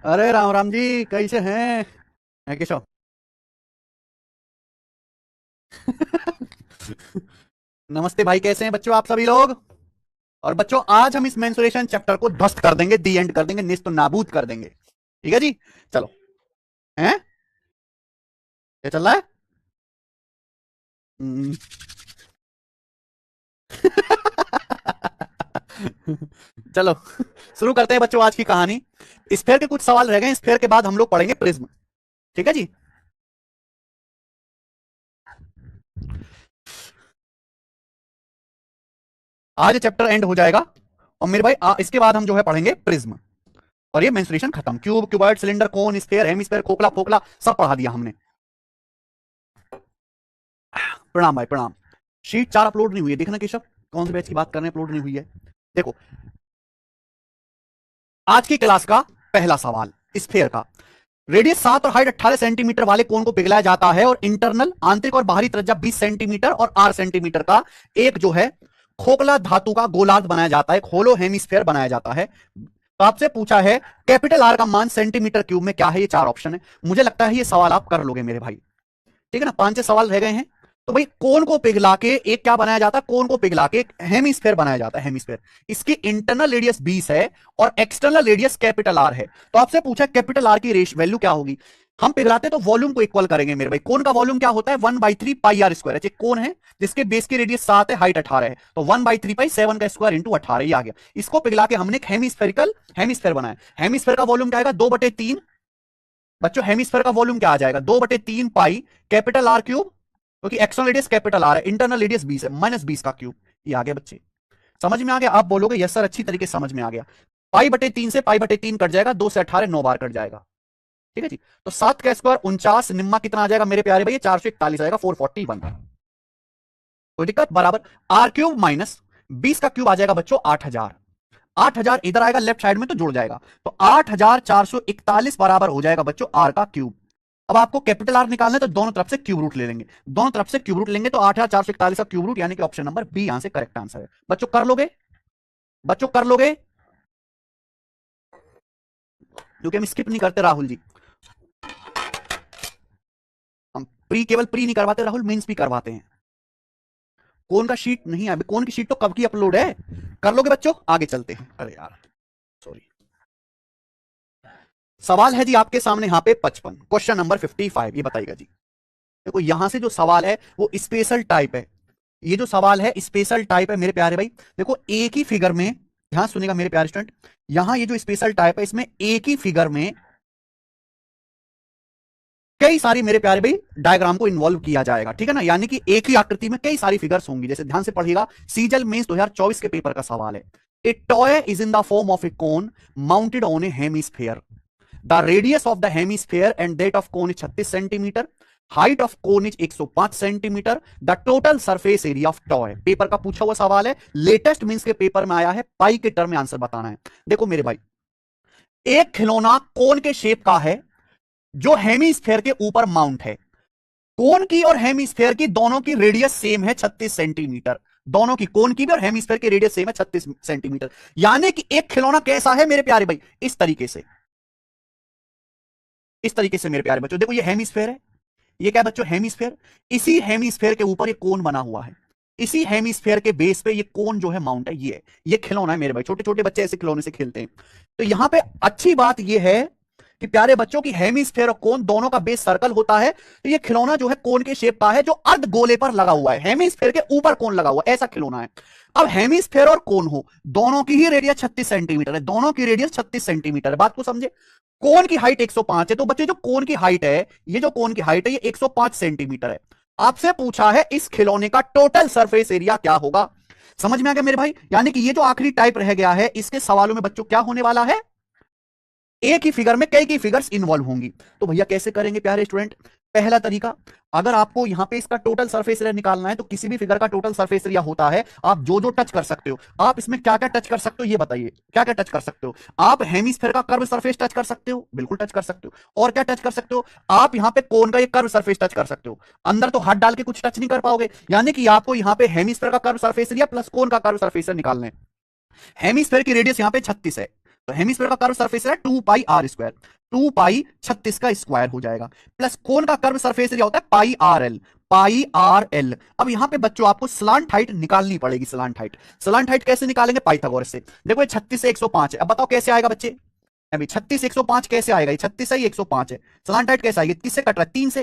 अरे राम राम जी, कैसे हैं? है केशव। नमस्ते भाई, कैसे हैं बच्चों आप सभी लोग? और बच्चों, आज हम इस मेंसुरेशन चैप्टर को ध्वस्त कर देंगे, दी एंड कर देंगे, निस्त नाबूद कर देंगे। ठीक है जी। चलो। हैं? क्या चल रहा है? हम्म। चलो, शुरू करते हैं बच्चों आज की कहानी। स्फेयर के कुछ सवाल रह गए, स्फेयर के बाद हम लोग पढ़ेंगे प्रिज्म। ठीक है जी। आज चैप्टर एंड हो जाएगा। और मेरे भाई इसके बाद हम जो है पढ़ेंगे प्रिज्म। और ये मेंस्ट्रुएशन खत्म। क्यूब, क्यूबॉइड, सिलेंडर, कोन, स्फीयर, हेमिस्फीयर, खोखला, फोखला सब पढ़ा दिया हमने। प्रणाम भाई, प्रणाम। शीट 4 अपलोड नहीं हुई है, देखना केशव। कौन से बैच की बात कर रहे हैं, अपलोड नहीं हुई है? देखो, आज की क्लास का पहला सवाल स्फीयर का। रेडियस 7 और हाइट 18 सेंटीमीटर वाले कोन को पिघलाया जाता है और इंटरनल आंतरिक और बाहरी त्रिज्या 20 सेंटीमीटर और 8 सेंटीमीटर का एक जो है खोखला धातु का गोलार्ध बनाया जाता है, होलो हेमिस्फीयर बनाया जाता है। तो आपसे पूछा है कैपिटल आर का मान सेंटीमीटर क्यूब में क्या है। ये 4 ऑप्शन है। मुझे लगता है ये सवाल आप कर लोगे मेरे भाई। ठीक है ना, 5 सवाल रह गए हैं। तो भाई कोन को पिघला के एक क्या बनाया जाता है? कोन को पिघला के एक हेमिस्फीयर बनाया जाता है, हेमिस्फीयर। इसकी इंटरनल रेडियस 20 है और एक्सटर्नल रेडियस कैपिटल आर है। तो आपसे पूछा कैपिटल आर की रेश वैल्यू क्या होगी। हम पिघलाते तो वॉल्यूम को इक्वल करेंगे मेरे भाई। कोन का वॉल्यूम क्या होता है? 1/3 पाई आर स्क्वायर है। कोन है जिसके बेस की रेडियस 7 है, हाइट 18 है, तो 1/3 पाई 7 का स्क्वायर इंटू 18 ये आ गया। इसको पिघला के हमने एक हेमिस्फेरिकल हेमिस्फीयर बनाया। हेमिस्फीयर का वॉल्यूम क्या आएगा? 2/3। बच्चों हेमिस्फीयर का वॉल्यूम क्या आ जाएगा? 2/3 पाई कैपिटल आर क्यूब, क्योंकि एक्सटर्नल रेडियस कैपिटल आर है, इंटरनल रेडियस 20 है, -20 का क्यूब। ये आ गया बच्चे। समझ में आ गया? आप बोलोगे यस सर, अच्छी तरीके से समझ में आ गया। पाई/3 से पाई/3 कट जाएगा, 2 से 18 9 बार कट जाएगा। ठीक है जी। तो 7 का स्क्वायर 49, निम्मा कितना आ जाएगा मेरे प्यारे भैया? 441 आएगा, 441। कोई दिक्कत? बराबर आर क्यूब माइनस 20 का क्यूब आ जाएगा बच्चों 8000। 8000 इधर आएगा लेफ्ट साइड में तो जुड़ जाएगा, तो 8441 बराबर हो जाएगा बच्चों आर का क्यूब। अब आपको कैपिटल आर निकालना है तो दोनों तरफ से क्यूब रूट ले लेंगे। दोनों तरफ से क्यूब रूट लेंगे तो 8441 का क्यूब रूट, यानी कि ऑप्शन नंबर बी यहां से करेक्ट आंसर है। बच्चों कर लोगे? बच्चों कर लोगे? क्योंकि हम स्किप नहीं करते राहुल जी। हम प्री, केवल प्री नहीं करवाते राहुल, मेंस भी करवाते हैं। कौन का शीट नहीं है अभी? कौन की शीट तो कब की अपलोड है। कर लोगे बच्चों? आगे चलते हैं। अरे यार, सॉरी। सवाल है जी आपके सामने यहाँ पे 55, क्वेश्चन नंबर 55। ये बताइएगा जी। देखो यहां से जो सवाल है वो स्पेशल टाइप है। ये जो सवाल है स्पेशल टाइप है मेरे प्यारे भाई। देखो एक ही फिगर में, ध्यान सुनेगा मेरे प्यारे स्टूडेंट, यहां ये जो स्पेशल टाइप है इसमें एक ही फिगर में कई सारी मेरे प्यारे भाई डायग्राम को इन्वॉल्व किया जाएगा। ठीक है ना, यानी कि एक ही आकृति में कई सारी फिगर्स होंगी। जैसे ध्यान से पढ़िएगा, सीजल मेंस 2024 के पेपर का सवाल है। ए toy is in the form of A cone mounted on A hemisphere. The radius of the hemisphere and that of cone is 36 centimetre. Height of cone is 105 centimetre. The total surface area of toy. Paper का पूछा हुआ सवाल है, latest means के paper में आया है, पाई के टर्म में आंसर बताना है। देखो मेरे भाई, एक खिलौना कोन के शेप का है जो हेमिस्फेयर के ऊपर माउंट है। कोन की और हेमिस्फेयर की दोनों की रेडियस सेम है, 36 सेंटीमीटर। दोनों की, कोन की भी और हेमिस्फेयर की रेडियस सेम है, 36 सेंटीमीटर। यानी कि एक खिलौना कैसा है मेरे प्यारे भाई? इस तरीके से, इस तरीके से मेरे प्यारे बच्चों। देखो ये हेमिस्फेयर है, ये क्या है बच्चों? हेमिस्फेयर। इसी हेमिस्फेयर के ऊपर ये कोन बना हुआ है। इसी हेमिस्फेयर के बेस पे ये कोन जो है माउंट है। ये खिलौना है मेरे भाई। छोटे छोटे बच्चे ऐसे खिलौने से खेलते हैं। तो यहां पे अच्छी बात ये है कि प्यारे बच्चों की हेमिस्फेयर और कोन दोनों का बेस सर्कल होता है। तो ये खिलौना जो है कोन के शेप का है, जो अर्ध गोले पर लगा हुआ है। हेमिस्फेयर के ऊपर कोन लगा हुआ है, ऐसा खिलौना है। अब हेमिस्फेयर और कोन हो, दोनों की ही रेडियस 36 सेंटीमीटर है। दोनों की रेडियस 36 सेंटीमीटर है, बात को समझे। कोन की हाइट 105 है, तो बच्चे जो कोन की हाइट है, ये जो कोन की हाइट है ये 105 सेंटीमीटर है। आपसे पूछा है इस खिलौने का टोटल सरफेस एरिया क्या होगा। समझ में आ गया मेरे भाई? यानी कि ये जो आखिरी टाइप रह गया है, इसके सवालों में बच्चों क्या होने वाला है? एक ही फिगर में कई कई फिगर्स इन्वॉल्व होंगी। तो भैया कैसे करेंगे प्यारे स्टूडेंट? पहला तरीका, अगर आपको यहां पे इसका टोटल सरफेस एरिया निकालना है तो किसी भी फिगर का टोटल सरफेस एरिया होता है, आप जो जो टच कर सकते हो। आप इसमें क्या क्या टच कर सकते हो ये बताइए, क्या क्या टच कर सकते हो? आप हेमिस्फेयर का कर्व सरफेस टच कर सकते हो, बिल्कुल टच कर सकते हो। और क्या टच कर सकते हो? आप यहां पे कोन का एक कर्व सरफेस टच कर सकते हो। अंदर तो हाथ डाल के कुछ टच नहीं कर पाओगे, यानी कि आपको यहां पे हेमिस्फेयर का कर्व सरफेस एरिया प्लस कोन का कर्व सरफेस एरिया निकालना है। हेमिस्फेयर की रेडियस यहां पे 36 है, तो हेमिस्फीयर का curve surface area 2 pi r square, 2 pi 36 का स्क्वायर हो जाएगा, प्लस कोन का कर्व सरफेस एरिया होता है पाई आर एल, पाई आर एल। अब यहां पे बच्चों आपको स्लांट हाइट निकालनी पड़ेगी। स्लांट हाइट, स्लांट हाइट कैसे निकालेंगे? पाइथागोरस से। देखो ये 36 से 105 है, अब बताओ कैसे आएगा बच्चे? अभी 36 105 कैसे आएगा? ये 36 है, 105 है, स्लांट हाइट कैसे आएगी? किससे कट रहा है? 3 से।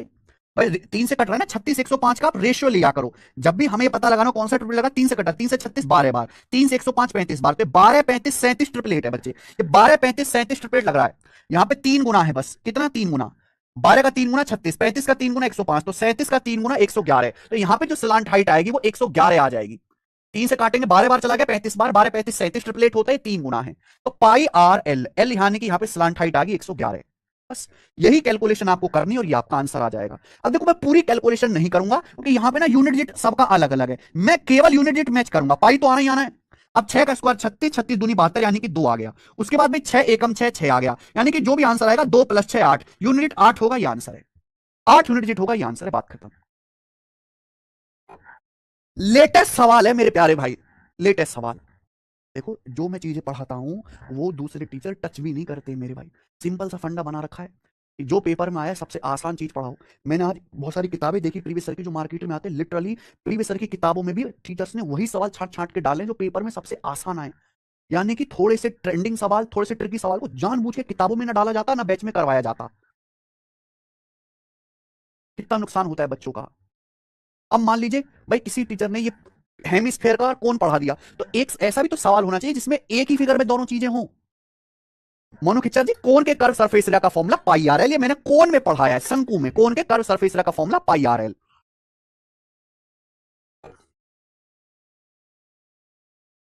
भाई 3 से कट रहा है ना, 36 105 का आप रेशियो लिया करो। जब भी हमें पता लगाना कौन सा ट्रिपल लगा, 3 से कटा, 3 से 36 12 बार, 3 से 105 35 बार, तो 12 35 37 ट्रिपलेट है बच्चे। ये 12 35 37 ट्रिपलेट लग रहा है। यहाँ पे 3 गुना है बस। कितना? 3 गुना। 12 का 3 गुना 36, 35 का 3 गुना 105, तो 37 का 3 गुना 111। तो यहाँ पे जो स्लांट हाइट आएगी वो 111 आ जाएगी। 3 से काटेंगे 12 बार चला गया, 35 बार, 12 35 37 ट्रिपलेट होता है, 3 गुना है। तो पाई आर एल, एल यानी कि यहाँ पे स्लांट हाइट आ गई 111। बस यही कैलकुलेशन आपको करनी और ये आपका आंसर आ जाएगा। अब देखो मैं पूरी कैलकुलेशन नहीं करूंगा क्योंकि यहां पे ना यूनिट डिजिट सबका अलग अलग है, मैं केवल यूनिट डिजिट मैच करूंगा। पाई तो आना ही आना है। अब 6 का स्क्वायर 36, 36 दूनी 72 यानी कि 2 आ गया। उसके बाद में 6 एकम 6, 6 आ गया, यानी कि जो भी आंसर आएगा 2 + 6 8, यूनिट डिजिट 8 होगा, ये आंसर है। 8 यूनिट डिजिट होगा, ये आंसर है, बात खत्म। लेटेस्ट सवाल है मेरे प्यारे भाई, लेटेस्ट सवाल। देखो जो मैं चीजें पढ़ाता हूं वो दूसरे टीचर टच भी नहीं करते मेरे भाई। सिंपल सा फंडा बना रखा है कि जो पेपर में आया सबसे आसान चीज पढ़ाओ। मैंने आज बहुत सारी किताबें देखी प्रीवियस सर की जो मार्केट में आते हैं, लिटरली प्रीवियस सर की किताबों में भी टीचर्स ने वही सवाल छांट छांट के डाले जो पेपर में सबसे आसान आए। यानी कि थोड़े से ट्रेंडिंग सवाल, थोड़े से ट्रिकी सवाल को जानबूझ के किताबों में ना डाला जाता, ना बैच में करवाया जाता। कितना नुकसान होता है बच्चों का। अब मान लीजिए भाई किसी टीचर ने ये हेमिस्फेयर का कौन पढ़ा दिया, तो एक ऐसा भी तो सवाल होना चाहिए जिसमें एक ही फिगर में दोनों चीजें हों। मोनू खिच्चर जी, कोन के कर्व सरफेस एरिया का फॉर्मूला पाई आर एल, ये मैंने कोन में पढ़ाया है, शंकु में कोन के कर्व सरफेस एरिया का फॉर्मूला पाई आर एल।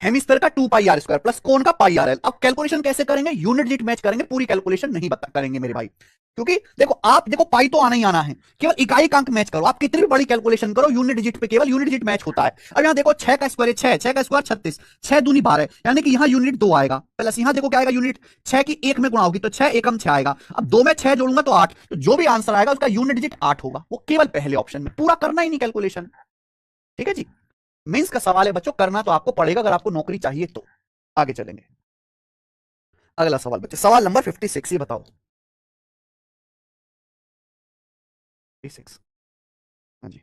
हेमिस्फेयर का 2 पाई आर स्क्वायर प्लस कोन का पाई आर एल। अब कैलकुलेशन कैसे करेंगे? यूनिट डिजिट मैच करेंगे, पूरी कैलकुलेशन नहीं बता करेंगे मेरे भाई, क्योंकि देखो आप देखो पाई तो आना ही आना है, केवल इकाई का अंक मैच करो। आप कितनी भी बड़ी कैलकुलेशन करो, यूनिट डिजिट पे केवल यूनिट डिजिट मैच होता है। अब यहां देखो 6 का स्क्वायर 6, 6 का स्क्वायर 36, 6 दूनी 12, यानी कि यहां यूनिट 2 आएगा, प्लस यहां देखो क्या आएगा, यूनिट 6 की 1 में गुणा होगी तो 6 एकम 6 आएगा। अब 2 में 6 जोड़ूंगा तो 8, तो जो भी आंसर आएगा उसका यूनिट डिजिट 8 होगा, वो केवल पहले ऑप्शन में। पूरा करना ही नहीं कैलकुलेशन, ठीक है जी। मींस का सवाल है बच्चों, करना तो आपको पड़ेगा अगर आपको नौकरी चाहिए तो। आगे चलेंगे, अगला सवाल बच्चे, सवाल नंबर 56, ये बताओ 56। हाँ जी,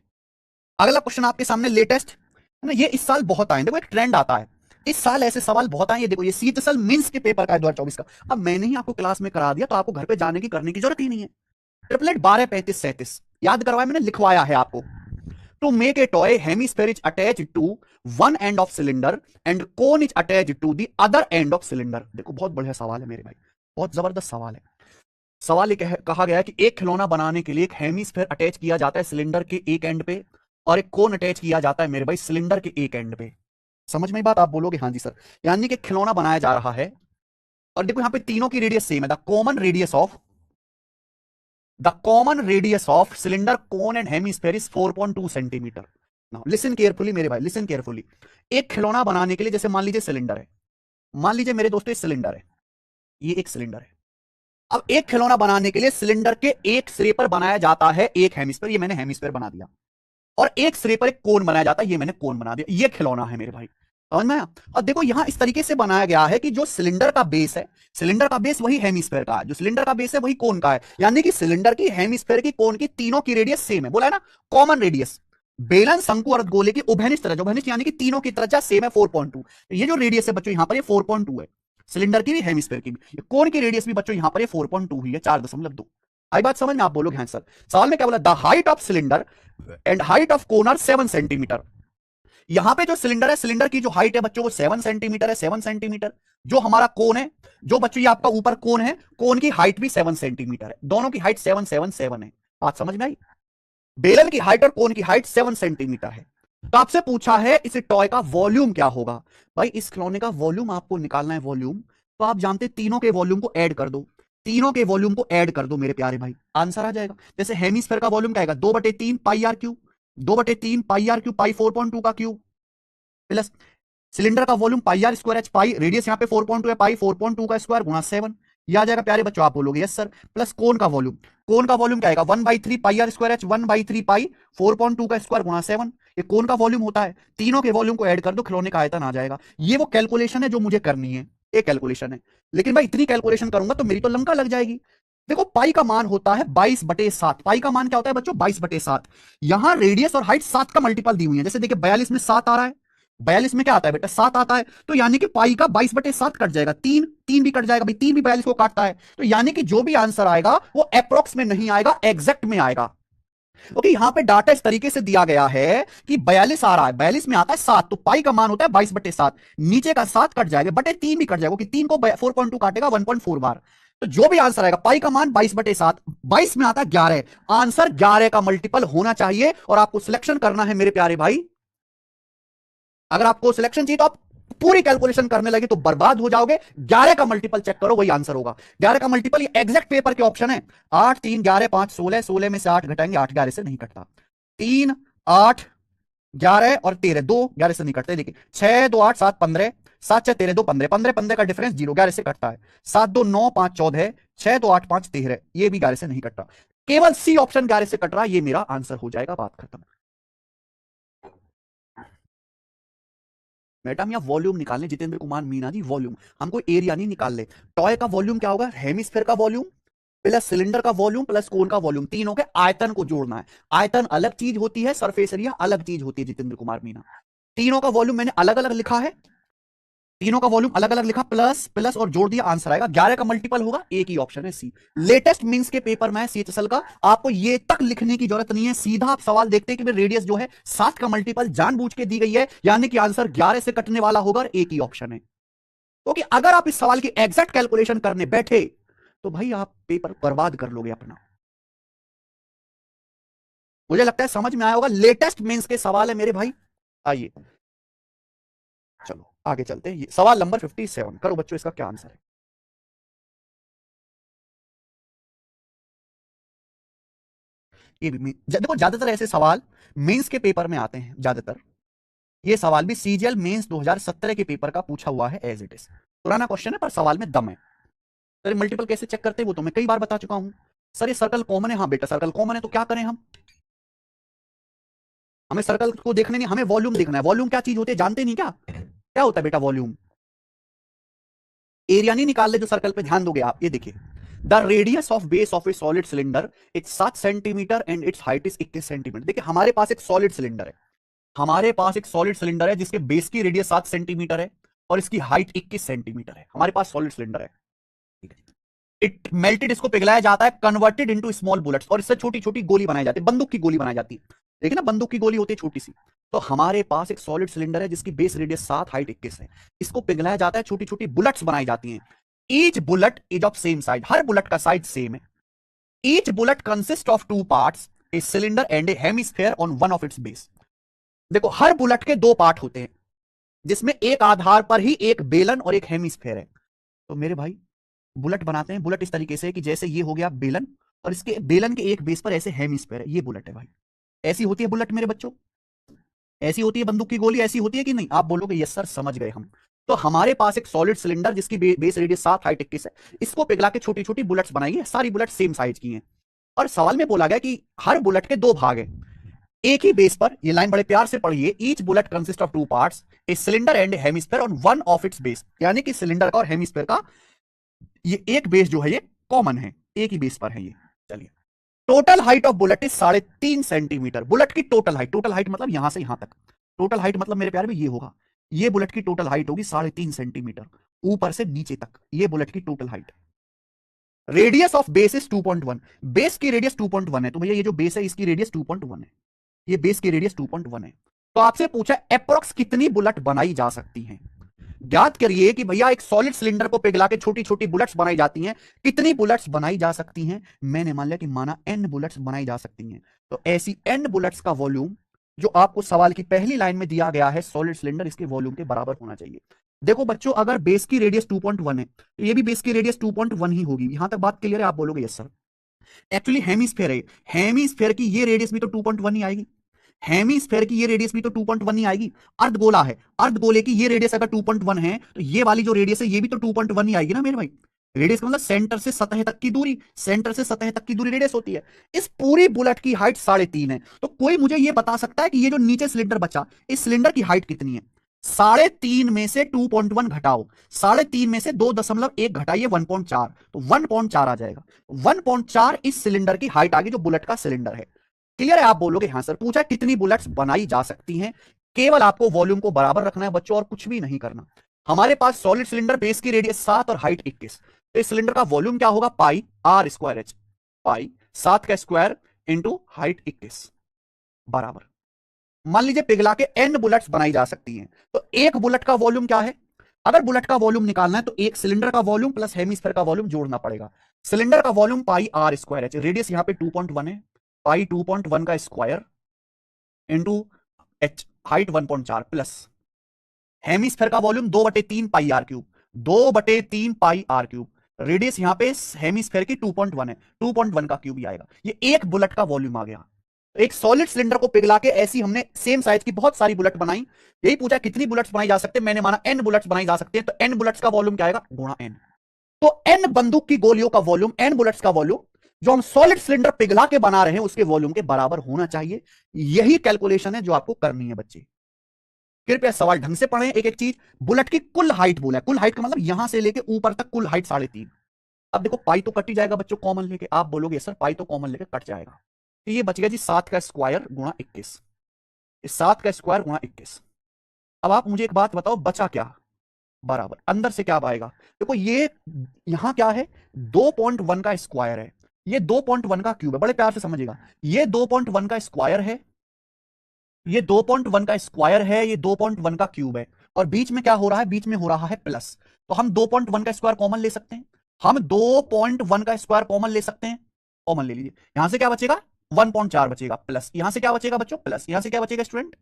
अगला क्वेश्चन आपके सामने लेटेस्ट है ना, ये इस साल बहुत आए, देखो एक ट्रेंड आता है इस साल, ऐसे सवाल बहुत आए। ये देखो ये सीएचएसएल मेंस के पेपर का है 2024 का। अब मैंने ही आपको क्लास में करा दिया तो आपको घर पे जाने की करने की जरूरत ही नहीं है। ट्रिपलेट 12 35 37 याद करवाया मैंने, लिखवाया है आपको। To make a toy, hemisphere is attach to one end of cylinder and cone is attach to the other end of cylinder. देखो बहुत बढ़िया सवाल है मेरे भाई, बहुत जबरदस्त सवाल है। सवाल ये कहा गया है कि एक खिलौना बनाने के लिए एक हेमिस्फेयर अटैच किया जाता है सिलेंडर के एक एंड पे, और एक कोन अटैच किया जाता है मेरे भाई सिलेंडर के एक एंड पे। समझ में बात? आप बोलोगे हाँ जी सर। यानी कि खिलौना बनाया जा रहा है और देखो यहां पे तीनों की रेडियस सेम है। The common radius of cylinder, cone and hemisphere is 4.2 centimetre. Now listen carefully मेरे भाई, लिसन केयरफुली। एक खिलौना बनाने के लिए जैसे मान लीजिए सिलेंडर है, मान लीजिए मेरे दोस्तों ये सिलेंडर है, ये एक सिलेंडर है। अब एक खिलौना बनाने के लिए सिलेंडर के एक सिरे पर बनाया जाता है एक हेमिस्फेयर, ये मैंने हेमिस्फेयर बना दिया, और एक सिरे पर एक कोन बनाया जाता है, ये मैंने कोन बना दिया। ये खिलौना है मेरे भाई, समझ में आया? और देखो यहां इस तरीके से बनाया गया है कि जो सिलेंडर का बेस है, सिलेंडर का बेस वही हेमिस्फेयर का है, जो सिलेंडर का बेस है वही कोन का है, यानी कि सिलेंडर की, हेमिस्फेयर की, कोन की, तीनों की रेडियस सेम है। बोला है ना, कॉमन रेडियस। बेलन, शंकु और गोले की उभयनिष्ठ त्रिज्या, उभयनिष्ठ यानी कि तीनों की त्रिज्या सेम है 4.2। ये जो रेडियस है बच्चों यहां पर ये 4.2 है, सिलेंडर की भी हेमिस्फेयर की भी। कोन की रेडियस भी बच्चों यहां पर ये 4.2 ही है, 4.2। आई बात समझ में? आप बोलोगे हाँ सर। सवाल में क्या बोला, the height of cylinder and height of cone are 7 centimetre. यहां पे जो सिलेंडर है, सिलेंडर की जो हाइट है बच्चों वो 7 सेंटीमीटर है, 7 सेंटीमीटर। जो हमारा कोन है, जो बच्चों ये आपका ऊपर कोन है, कोन की हाइट भी 7 सेंटीमीटर है, दोनों की हाइट 7 7 7 है। बात समझ में आई? बेलन की हाइट और कोन की हाइट 7 सेंटीमीटर है। तो आपसे पूछा है इस टॉय का वॉल्यूम क्या होगा। भाई इस खिलौने का वॉल्यूम आपको निकालना है, वॉल्यूम। तो आप जानते तीनों के वॉल्यूम को ऐड कर दो, तीनों के वॉल्यूम को ऐड कर दो मेरे प्यारे भाई, आंसर आ जाएगा। जैसे हेमिस्फेयर का वॉल्यूम क्या आएगा, 2/3 pi r cube, 2/3 pi r cube, pi 4.2 का क्यूब, प्लस सिलेंडर का volume pi r square h, pi radius यहाँ पे 4.2 है, पाई 4.2 का स्क्वायर गुणा 7, ये आ जाएगा प्यारे बच्चों। आप बोलोगे यस सर। प्लस कोन का वॉल्यूम, कोन का वॉल्यूम क्या आएगा, 1/3 पाई आर स्क्वायर एच, 1/3 पाई 4.2 का स्क्वायर गुणा 7, ये कोन का वॉल्यूम होता है। तीनों के वॉल्यूम को ऐड कर दो, खिलौने का आयतन आ जाएगा। ये वो कैलकुलेशन है जो मुझे करनी है। एक कैलकुलेशन है। लेकिन भाई इतनी कैलकुलेशन करूंगा तो मेरी तो लंका लग जाएगी। देखो पाई का मान होता है 22/7। पाई का मान क्या होता है बच्चों? 22/7। यहां रेडियस और हाइट 7 का मल्टीपल दी हुई है। जैसे देखिए 42 में 7 आ रहा है, 42 में क्या आता है बेटा? 7 आता है। तो यानी कि पाई का 22/7 कट जाएगा। तीन तीन भी कट जाएगा भाई, तीन भी 42 को काटता है। तो यानी कि जो भी आंसर आएगा वो अप्रोक्स में नहीं आएगा, एग्जैक्ट में आएगा। ओके, यहां पे डाटा इस तरीके से दिया गया है कि 42 आ रहा है, 42 में आता है 7, तो पाई का मान होता है 22/7। नीचे का 7 कट जाएगा, बटे 3 भी कट जाएगा, क्योंकि 3 को 4.2 काटेगा 1.4 बार। तो जो भी आंसर आएगा, पाई का मान 22/7, 22 में आता है 11, आंसर 11 का मल्टीपल होना चाहिए। और आपको सिलेक्शन करना है मेरे प्यारे भाई। अगर आपको सिलेक्शन चाहिए तो आप पूरी कैलकुलेशन करने लगे तो बर्बाद हो जाओगे। 11 का मल्टीपल चेक करो, वही आंसर होगा। 11 का मल्टीपल ये एग्जैक्ट पेपर के ऑप्शन है। 8 3 11 5 16, 16 में से 8 घटाएंगे, 8 11 से नहीं कटता। 3 8 11 और 13, 2 11 से नहीं कटते। देखिए 6 2 8 7 15, 7 6 13 2 15, 15 15 का डिफरेंस 0, 11 से कटता है। 7 2 9 5 14, 6 2 8 5 13, ये भी 11 से नहीं कटता। केवल सी ऑप्शन 11 से कट रहा है, ये मेरा आंसर हो जाएगा। बात खत्म। बेटा हम यहाँ वॉल्यूम निकालने, जितेंद्र कुमार मीना जी, वॉल्यूम, हमको एरिया नहीं निकाल ले। टॉय का वॉल्यूम क्या होगा? हेमिस्फेयर का वॉल्यूम प्लस सिलेंडर का वॉल्यूम प्लस कोन का वॉल्यूम, तीनों के आयतन को जोड़ना है। आयतन अलग चीज होती है, सरफेस एरिया अलग चीज होती है जितेंद्र कुमार मीना। तीनों का वॉल्यूम मैंने अलग अलग लिखा है, तीनों का वॉल्यूम अलग अलग लिखा, प्लस प्लस और जोड़ दिया, आंसर आएगा 11 का मल्टीपल होगा, एक ही ऑप्शन है सी। लेटेस्ट मींस के पेपर में है सीएचएसएल का, आपको ये तक लिखने की जरूरत नहीं है। सीधा आप सवाल देखते हैं कि रेडियस जो है 7 का मल्टीपल जानबूझ के दी गई है, यानी कि आंसर 11 से कटने वाला होगा, एक ही ऑप्शन है। क्योंकि अगर आप इस सवाल की एग्जैक्ट कैलकुलेशन करने बैठे तो भाई आप पेपर बर्बाद कर लोगे अपना। मुझे लगता है समझ में आया होगा। लेटेस्ट मेंस के सवाल है मेरे भाई। आइए चलो आगे चलते हैं। सवाल नंबर 57 करो बच्चों, इसका क्या आंसर है? ये भी देखो ज्यादातर ऐसे सवाल मेंस के पेपर में आते हैं ज्यादातर। ये सवाल भी सीजीएल मेंस 2017 के पेपर का पूछा हुआ है, एज इट इज। पुराना क्वेश्चन है पर सवाल में दम है। सर मल्टीपल कैसे चेक करते हैं वो तो मैं कई बार बता चुका हूं। सर ये सर्कल कॉमन है, हाँ बेटा सर्कल कॉमन है, तो क्या करें हम? हमें सर्कल को देखने नहीं, हमें वॉल्यूम देखना है। वॉल्यूम क्या चीज होती है जानते नहीं क्या? क्या होता है बेटा वॉल्यूम? एरिया नहीं निकाल ले जो सर्कल पे, ध्यान दोगे आप। ये देखिए, the radius of base of A solid cylinder it's 7 centimetre and it's height is 21 centimetre. देखिए हमारे पास एक सॉलिड सिलेंडर है, हमारे पास एक सॉलिड सिलेंडर है जिसके बेस की रेडियस 7 सेंटीमीटर है और इसकी हाइट 21 सेंटीमीटर है। हमारे पास सॉलिड सिलेंडर है, इट मेल्टेड, इसको पिघलाया जाता है, कन्वर्टेड इनटू स्मॉल बुलेट्स, और इससे छोटी छोटी गोली बनाई जाती है, बंदूक की गोली बनाई जाती है। देखिए ना बंदूक की गोली होती है छोटी सी। तो हमारे पास एक सॉलिड सिलेंडर है जिसकी बेस रेडियस 7, हाइट 21 है। इसको पिघलाया जाता है, छोटी छोटी बुलेट्स बनाई जाती हैं। Each bullet is of same size, her bullet का साइज सेम है। Each bullet consist of two parts, a cylinder and A hemisphere on one of its base. देखो हर बुलेट के दो पार्ट होते हैं जिसमें एक आधार पर ही एक बेलन और एक हेमिस्फेयर है। तो मेरे भाई बुलेट बनाते हैं, बुलेट इस तरीके से कि जैसे ये हो गया बेलन और इसके बेलन के एक बेस पर ऐसे हेमिस्फेयर है, ये बुलेट है भाई। ऐसी होती है बुलेट मेरे बच्चों, ऐसी होती है बंदूक की गोली, ऐसी होती है कि नहीं? आप बोलोगे यस सर समझ गए हम। तो हमारे पास एक सॉलिड सिलेंडर जिसकी बेस रेडियस 7, हाइट 21 है, इसको पिघला के छोटी छोटी बुलेट्स बनाई है, सारी बुलेट सेम साइज की हैं। और सवाल में बोला गया कि हर बुलेट के दो भाग हैं एक ही बेस पर। ये लाइन बड़े प्यार से पढ़िए, each bullet consist of two parts, a cylinder and hemisphere on one of its base, यानी कि सिलेंडर का और हेमिस्फेयर का ये एक बेस जो है ये कॉमन है, एक ही बेस पर है ये। चलिए, total height of bullet is 3.5 centimetre. Bullet की टोटल हाइट, टोटल हाइट मतलब यहां से यहां तक, टोटल हाइट मतलब मेरे प्यारे में ये होगा, ये बुलेट की टोटल हाइट होगी 3.5 सेंटीमीटर, ऊपर से नीचे तक, ये बुलेट की total height. Radius of base is 2.1, base की रेडियस 2.1 है, तो भैया ये जो बेस है इसकी रेडियस 2.1 है, ये बेस की रेडियस 2.1 है। तो आपसे पूछा अप्रोक्स कितनी बुलेट बनाई जा सकती हैं। ज्ञात करिए कि भैया एक सॉलिड सिलेंडर को पिघला के छोटी छोटी बुलेट्स बनाई जाती हैं, कितनी बुलेट्स बनाई जा सकती हैं? मैंने मान लिया कि माना n बुलेट्स बनाई जा सकती हैं। तो ऐसी n बुलेट्स का वॉल्यूम जो आपको सवाल की पहली लाइन में दिया गया है सॉलिड सिलेंडर, इसके वॉल्यूम के बराबर होना चाहिए। देखो बच्चों अगर बेस की रेडियस 2.1 है तो ये भी बेस की रेडियस 2.1 ही होगी। यहां तक बात क्लियर है? आप बोलोगे यस सर। एक्चुअली हेमिस्फेयर है, हेमिस्फेयर की ये रेडियस भी तो 2.1 ही आएगी, हेमिस्फेयर की ये रेडियस भी तो 2.1 ही आएगी। अर्धगोला है, अर्धगोले की ये रेडियस अगर 2.1 है तो ये वाली जो रेडियस है ये भी तो 2.1 ही आएगी ना मेरे भाई। रेडियस का मतलब सेंटर से सतह तक की दूरी, सेंटर से सतह तक की दूरी रेडियस होती है। इस पूरी बुलेट की हाइट 3.5 है। तो कोई मुझे ये बता सकता है कि ये जो नीचे सिलेंडर बचा, इस सिलेंडर की हाइट कितनी है? 3.5 में से 2.1 घटाओ, 3.5 में से 2.1 घटाइए 1.4, तो 1.4 आ जाएगा। 1.4 इस सिलेंडर की हाइट आ गई जो बुलेट का सिलेंडर है। क्लियर है? आप बोलोगे हाँ सर। पूछा कितनी बुलेट्स बनाई जा सकती हैं। केवल आपको वॉल्यूम को बराबर रखना है बच्चों, और कुछ भी नहीं करना। हमारे पास सॉलिड सिलेंडर, बेस की रेडियस 7 और हाइट 21, तो इस सिलेंडर का वॉल्यूम क्या होगा? पाई आर स्क्वायर एच, पाई 7 का स्क्वायर इंटू हाइट 21 बराबर। मान लीजिए पिघला के एन बुलेट्स बनाई जा सकती हैं, तो एक बुलेट का वॉल्यूम क्या है? अगर बुलेट का वॉल्यूम निकालना है तो एक सिलेंडर का वॉल्यूम प्लस हेमिस्फेयर का वॉल्यूम जोड़ना पड़ेगा। सिलेंडर का volume pi r square h, radius यहां पे 2.1 है, पाई 2.1 का square into h, height 1.4 plus hemisphere का volume 2/3 pi r cube, 2/3 pi r cube, radius यहां पे हेमिस्फेयर की 2.1 है, 2.1 का क्यूब ही आएगा। ये एक बुलेट का वॉल्यूम आ गया। एक सॉलिड सिलेंडर को पिघला के ऐसी हमने सेम साइज की बहुत सारी बुलेट बनाई। यही पूछा कितनी बुलेट्स बनाई जा सकते हैं, मैंने माना एन बुलेट्स बनाई जा सकते हैं, तो एन बुलेट्स का वॉल्यूम क्या आएगा? गुणा एन। तो एन बंदूक की गोलियों का वॉल्यूम, एन बुलेट्स का वॉल्यूम जो हम सॉलिड सिलेंडर पिघला के बना रहे हैं उसके वॉल्यूम के बराबर होना चाहिए। यही कैलकुलेशन है जो आपको करनी है बच्चे। कृपया सवाल ढंग से पढ़ें एक एक चीज। बुलेट की कुल हाइट बोला है, कुल हाइट का मतलब यहां से लेके ऊपर तक कुल हाइट 3.5। अब देखो पाई तो कट ही जाएगा बच्चों कॉमन लेके, आप बोलोगे सर पाई तो कॉमन लेके कट जाएगा, तो ये बच गया जी 7 का स्क्वायर गुणा 21, 7 का स्क्वायर गुणा 21। अब आप मुझे एक बात बताओ बचा क्या? बराबर अंदर से क्या आएगा? देखो ये यहां क्या है? 2.1 का स्क्वायर है, ये 2.1 का क्यूब है, बड़े प्यार से समझिएगा। ये 2.1 का स्क्वायर है, ये 2.1 का स्क्वायर है, ये 2.1 का क्यूब है, और बीच में क्या हो रहा है? बीच में हो रहा है प्लस। तो हम 2.1 का स्क्वायर कॉमन ले सकते हैं, हम 2.1 का स्क्वायर कॉमन ले सकते हैं, कॉमन ले लीजिए। यहां से क्या बचेगा? 1.4 बचेगा, प्लस यहां से क्या बचेगा बच्चों? प्लस यहां से क्या बचेगा स्टूडेंट?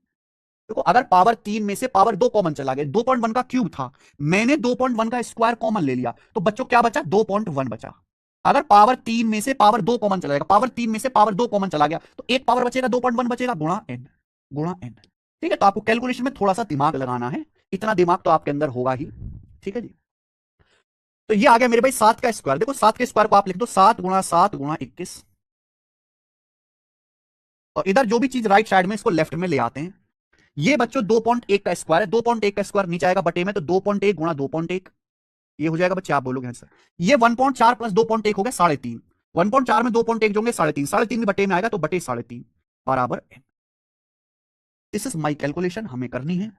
देखो अगर पावर 3 में से पावर 2 कॉमन चला गया, 2.1 का क्यूब था, मैंने 2.1 का स्क्वायर कॉमन ले लिया, तो बच्चों क्या बचा? 2.1 बचा। अगर पावर 3 में से पावर 2 कॉमन चला जाएगा, पावर 3 में से पावर 2 कॉमन चला गया, तो एक पावर बचेगा, 2.1 बचेगा, गुणा एन, गुणा एन। ठीक है, तो आपको कैलकुलेशन में थोड़ा सा दिमाग लगाना है, इतना दिमाग तो आपके अंदर होगा ही। ठीक है जी। तो ये आ गया मेरे भाई 7 का स्क्वायर। देखो 7 के स्क्वायर को आप लिख दो 7 गुणा 7 गुणा 21, और इधर जो भी चीज राइट साइड में इसको लेफ्ट में ले आते हैं। ये बच्चों 2.1 का स्क्वायर है, 2.1 का स्क्वायर नीचे आएगा बटे में, तो 2.1 गुणा 2.1 ये हो जाएगा बच्चे, आप बोलोगे आंसर। ये 1.4 प्लस 2.1 हो गया 3.5, 1.4 में 2.1 जोड़ेंगे 3.5, 3.5 भी बटे में आएगा तो बटे 3.5 बराबर n। This is my calculation, हमें करनी है।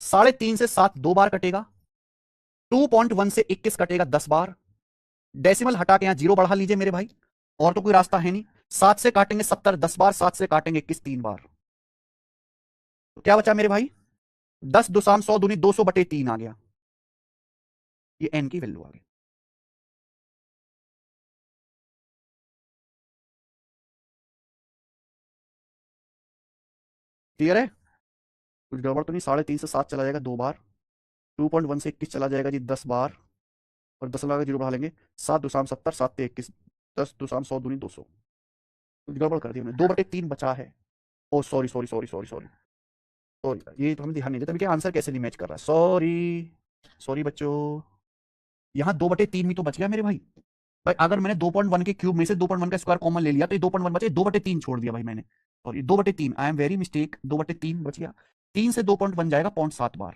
3.5 से 7 दो बार कटेगा, 2.1 से 21 कटेगा 10 बार, डेसिमल हटा के यहां जीरो बढ़ा लीजिए मेरे भाई, और तो कोई रास्ता है नहीं। 7 से काटेंगे 70 10 बार, 7 से काटेंगे 21 3 बार, तो क्या बचा मेरे भाई? 10 दुसाम 100 दूनी 200/3 आ गया, ये n की वैल्यू आ गई। क्लियर है? कुछ गड़बड़ तो नहीं? 3.5 से 7 चला जाएगा दो बार, 2.1 से 21 चला जाएगा जी 10 बार, और 10 लगा के जीरो बढ़ा लेंगे, 7 दुसाम 70, 7 से 21, 10 दुसाम 100 दूनी 200। कुछ गड़बड़ कर दी हमने, 2/3 बचा है। Oh sorry sorry sorry sorry sorry sorry, ये तो हमें ध्यान नहीं देता, क्या आंसर कैसे नहीं मैच कर रहा है, सॉरी सॉरी बच्चों। यहाँ 2/3 भी तो बच गया मेरे भाई। भाई अगर मैंने 2.1 के क्यूब में से 2.1 का स्क्वायर कॉमन ले लिया तो ये 2.1 बचे, 2/3 छोड़ दिया भाई मैंने, और ये 2/3, आई एम वेरी मिस्टेक, 2/3 बच गया। 3 से 2.1 जाएगा 0.7 बार,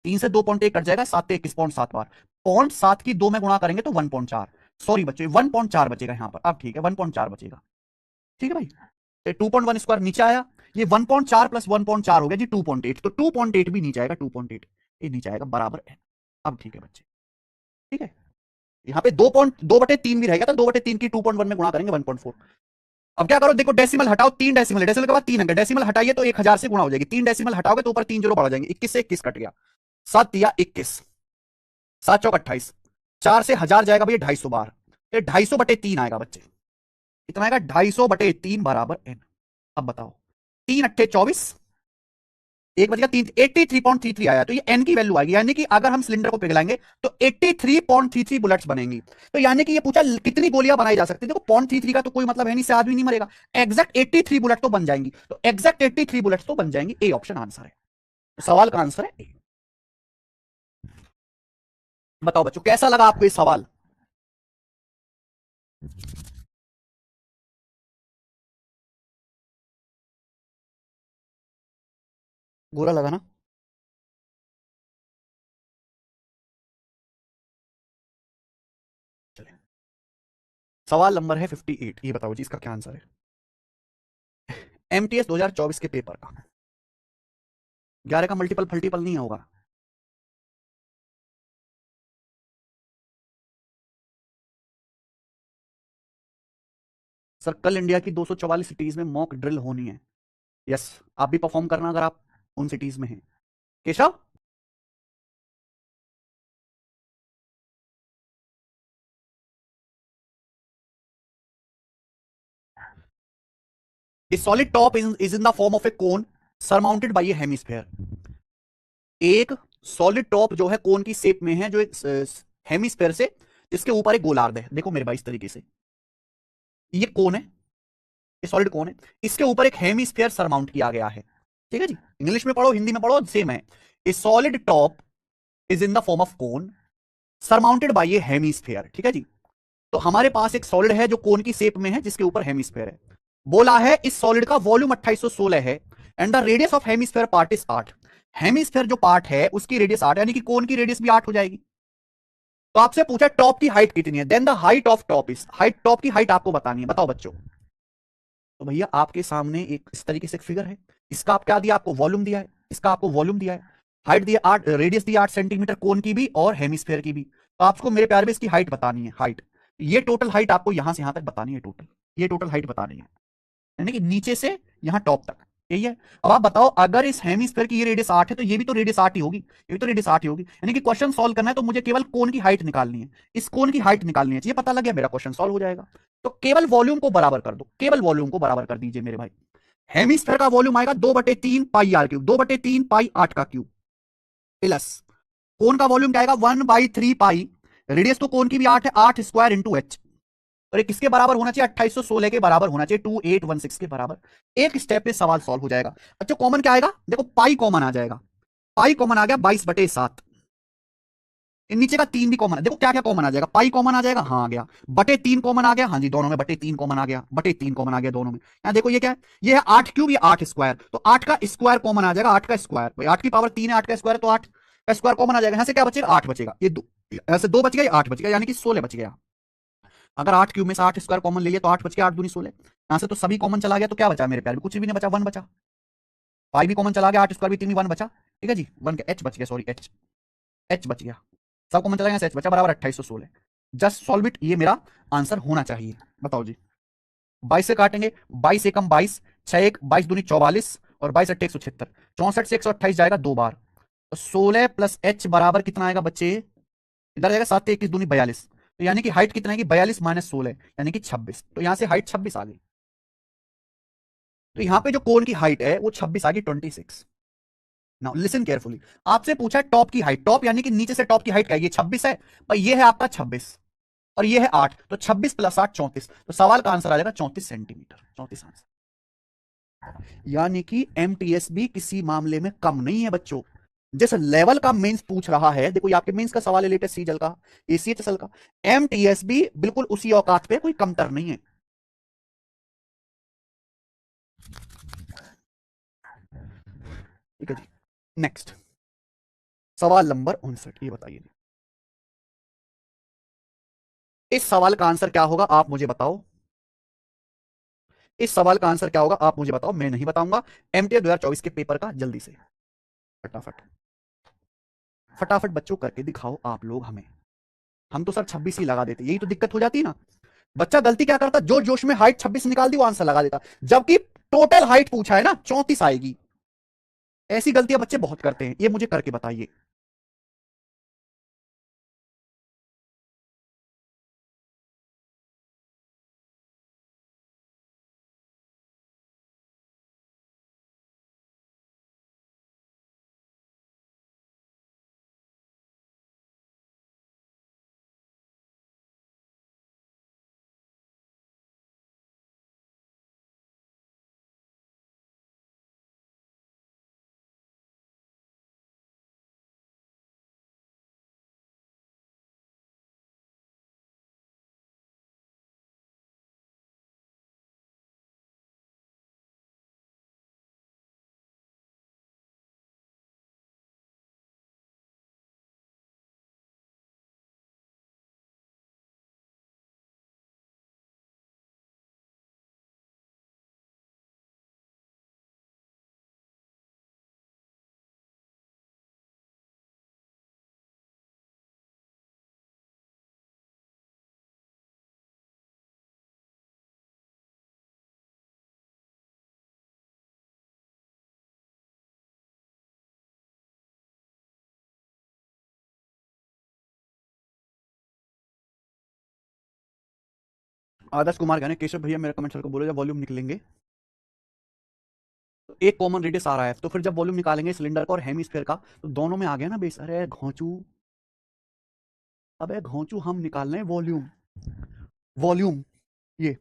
3 से 2.1 कट जाएगा, 7 से 21 बार, 0.7 की 2 में गुणा करेंगे तो 1.4, सॉरी बच्चों 1.4 बचेगा यहाँ पर। अब ठीक है 1.4 बचेगा। ठीक है भाई, 2.1 स्क्वायर नीचे आया, ये 1.4 प्लस 1.4 हो गया जी 2.8, तो 2.8 भी नीचे आएगा, 2.8 ये नीचे आएगा बराबर है। अब ठीक है बच्चे, ठीक है। यहाँ पे 2.2/3 भी रहेगा, तो 2/3 की 2.1 में गुणा करेंगे 1.4। अब क्या करो, देखो डेसिमल हटाओ, 3 डेसिमल है, डेसिमल के बाद 3 अंक, डेसिमल हटाइए तो 1000 से गुणा हो जाएगी, 3 डेसिमल हटाओगे तो ऊपर 3 जीरो बढ़ जाएंगे, 21 से 21 कट गया, 7 या 21, 7 चौक 28, 4 से 1000 जाएगा भैया 250 बार, 250/3 आएगा बच्चे, कितना आएगा? 250/3 बराबर n। अब बताओ, 3 अट्ठे 24, एक बच गया 3, 83.33 आया, तो ये n की वैल्यू आएगी, यानी कि अगर हम सिलेंडर को पिघलाएंगे तो 83.33 बुलेट्स बनेंगी। तो यानी कि ये पूछा कितनी गोलियां बनाई जा सकती है, देखो 0.33 का तो कोई मतलब है नहीं, से आदमी नहीं मरेगा, एग्जैक्ट 83 बुलेट तो बन जाएंगी, तो एग्जैक्ट 83 बुलेट्स तो बन जाएंगी, ए ऑप्शन आंसर है, सवाल का आंसर है ए। बताओ बच्चों कैसा लगा आपको ये सवाल? बुरा लगा ना? चले, सवाल नंबर है 58। ये बताओ जी इसका क्या आंसर है। एमटीएस 2024 के पेपर का 11 का मल्टीपल फल्टीपल नहीं होगा। सर कल इंडिया की 244 सिटीज में मॉक ड्रिल होनी है। यस, आप भी परफॉर्म करना अगर आप उन सिटीज में हैं। Keshav, A solid top is in the form of a cone surmounted by a hemisphere। एक सॉलिड टॉप जो है कोन की शेप में है, जो एक हेमिस्फेयर से, जिसके ऊपर एक गोलार्ध है। देखो मेरे भाई इस तरीके से, ये कोन है, ये सॉलिड कोन है, इसके ऊपर एक हेमिस्फेयर सरमाउंट किया गया है। ठीक है जी, इंग्लिश में पढ़ो हिंदी में पढ़ो सेम है। ए solid top is in the form of cone surmounted bye A hemisphere. ठीक है जी, तो हमारे पास एक सॉलिड है जो कोन की शेप में है, जिसके ऊपर हेमिस्फेयर है। बोला है इस सॉलिड का वॉल्यूम 2816 है and the radius of hemisphere part is 8। Hemisphere जो पार्ट है उसकी रेडियस 8, यानी कि कोन की रेडियस भी 8 हो जाएगी। तो आपसे पूछा टॉप की हाइट कितनी है, then the height of top is, height top की हाइट आपको बतानी है। बताओ बच्चों। तो भैया आपके सामने एक इस तरीके से एक फिगर है, इसका आप क्या दिया, आपको वॉल्यूम दिया है, इसका आपको वॉल्यूम दिया है, हाइट दिया 8, रेडियस दिया 8 सेंटीमीटर कोन की भी और हेमिस्फेयर की भी। तो आपको मेरे प्यार में इसकी हाइट बतानी है, हाइट। ये टोटल हाइट आपको यहां से यहां तक बतानी है, टोटल ये टोटल हाइट बतानी है, यानी कि नीचे से यहां टॉप तक। यही है। अब आप बताओ, अगर इस हेमिस्फेयर की ये रेडियस 8 है तो ये भी तो रेडियस 8 ही होगी, ये भी तो रेडियस 8 ही होगी। यानी कि क्वेश्चन सॉल्व करना है तो मुझे केवल कोन की हाइट निकालनी है, इस कोन की हाइट निकालनी है, ये पता लग गया, मेरा क्वेश्चन सॉल्व हो जाएगा। तो केवल वॉल्यूम को बराबर कर दो, केवल वॉल्यूम को बराबर कर दीजिए मेरे भाई। हेमिस्फेयर का वॉल्यूम आएगा 2/3 पाई आर क्यूब, 2/3 पाई 8 का क्यूब, प्लस कोन का वॉल्यूम क्या आएगा 1/3 पाई, रेडियस तो कोन की भी 8 है, 8 स्क्वायर इंटू एच। और ये किसके बराबर होना चाहिए, 2816 के बराबर होना चाहिए, 2816 के बराबर। एक स्टेप पे सवाल सॉल्व हो जाएगा। अच्छा कॉमन क्या आएगा, देखो पाई कॉमन आ जाएगा, पाई कॉमन आ गया 22/7। नीचे का 3 भी कॉमन है, देखो क्या क्या कॉमन आ जाएगा, पाई कॉमन आ जाएगा, हाँ आ गया, बटे 3 कॉमन आ गया, हाँ जी दोनों में बटे 3 कॉमन आ गया, बटे 3 कॉमन आ गया दोनों में। यहाँ देखो ये क्या है, ये है 8 क्यूब, ये 8 स्क्वायर, तो 8 का स्क्वायर कॉमन आ जाएगा, 8 का स्क्वायर, भाई 8 की पावर 3 है, 8 का स्क्वायर तो 8 का स्क्वायर कॉमन आ जाएगा। यहाँ से क्या बचेगा, 8 बचेगा, ये ऐसे 2 बच गया, ये 8 बच गया, यानी कि 16 बच गया। अगर 8 क्यूब में से 8 स्क्वायर कॉमन ले लिया तो 8 बच गया, 8 दूनी 16। यहां से तो सभी कॉमन चला गया, तो क्या बचा मेरे प्यार, कुछ भी नहीं बचा, 1 बचा। पाई भी कॉमन चला गया, 8 स्क्वायर भी 3 भी 1 बचा। ठीक है जी, 1 का एच बच गया, सॉरी एच, एच बच गया, सब कॉमन चला गया, एच बचा, बराबर 2816। जस्ट सॉल्व इट, ये मेरा आंसर होना चाहिए। बताओ जी, 22 से काटेंगे, 22 एकम 22, 6 एक 22 दूनी 44, और 22 अट्ठे 176, 64 से 128 जाएगा 2 बार, तो 16 प्लस एच बराबर कितना आएगा बच्चे, इधर जाएगा 7 21 दूनी 42, तो यानी कि हाइट कितना है, 42 माइनस 16 यानी कि 26, तो यहां से हाइट 26 आ गई। तो यहां पे जो कोन की हाइट है वो 26 आ गई, 26। नाउ लिसन केयरफुली, आपसे पूछा है टॉप की हाइट, टॉप यानी कि नीचे से टॉप की हाइट क्या है, ये 26 है, पर ये है आपका 26 और ये है 8, तो 26 प्लस 8 34, तो सवाल का आंसर आ जाएगा 34 सेंटीमीटर, 34 आंसर। यानी कि एमटीएस भी किसी मामले में कम नहीं है बच्चों। जिस लेवल का मेंस पूछ रहा है, देखो ये आपके मेंस का सवाल है, लेटेस्ट सीजल का, एसीएचएसएल का, एमटीएस भी बिल्कुल उसी औकात पे, कोई कमतर नहीं है। ठीक है जी, नेक्स्ट सवाल नंबर 59, ये बताइए इस सवाल का आंसर क्या होगा, आप मुझे बताओ। इस सवाल का आंसर क्या होगा आप मुझे बताओ, मैं नहीं बताऊंगा। एमटीएस 2024 के पेपर का जल्दी से, फटाफट फटाफट बच्चों करके दिखाओ आप लोग हमें। हम तो सर 26 ही लगा देते, यही तो दिक्कत हो जाती है ना। बच्चा गलती क्या करता, जोश जोश में हाइट 26 निकाल दी, वो आंसर लगा देता, जबकि टोटल हाइट पूछा है ना 34 आएगी। ऐसी गलतियां बच्चे बहुत करते हैं, ये मुझे करके बताइए। आदर्श कुमार कहने केशव भैया मेरे कमेंट सर को बोलो जब वॉल्यूम निकलेंगे तो एक कॉमन रेडियस आ रहा है, तो फिर जब वॉल्यूम निकालेंगे सिलेंडर का और हेमिस्फेयर का तो दोनों में आ गया ना बेस। अरे घोंचू, अबे घोंचू, हम निकाल रहे हैं वॉल्यूम। वॉल्यूम ये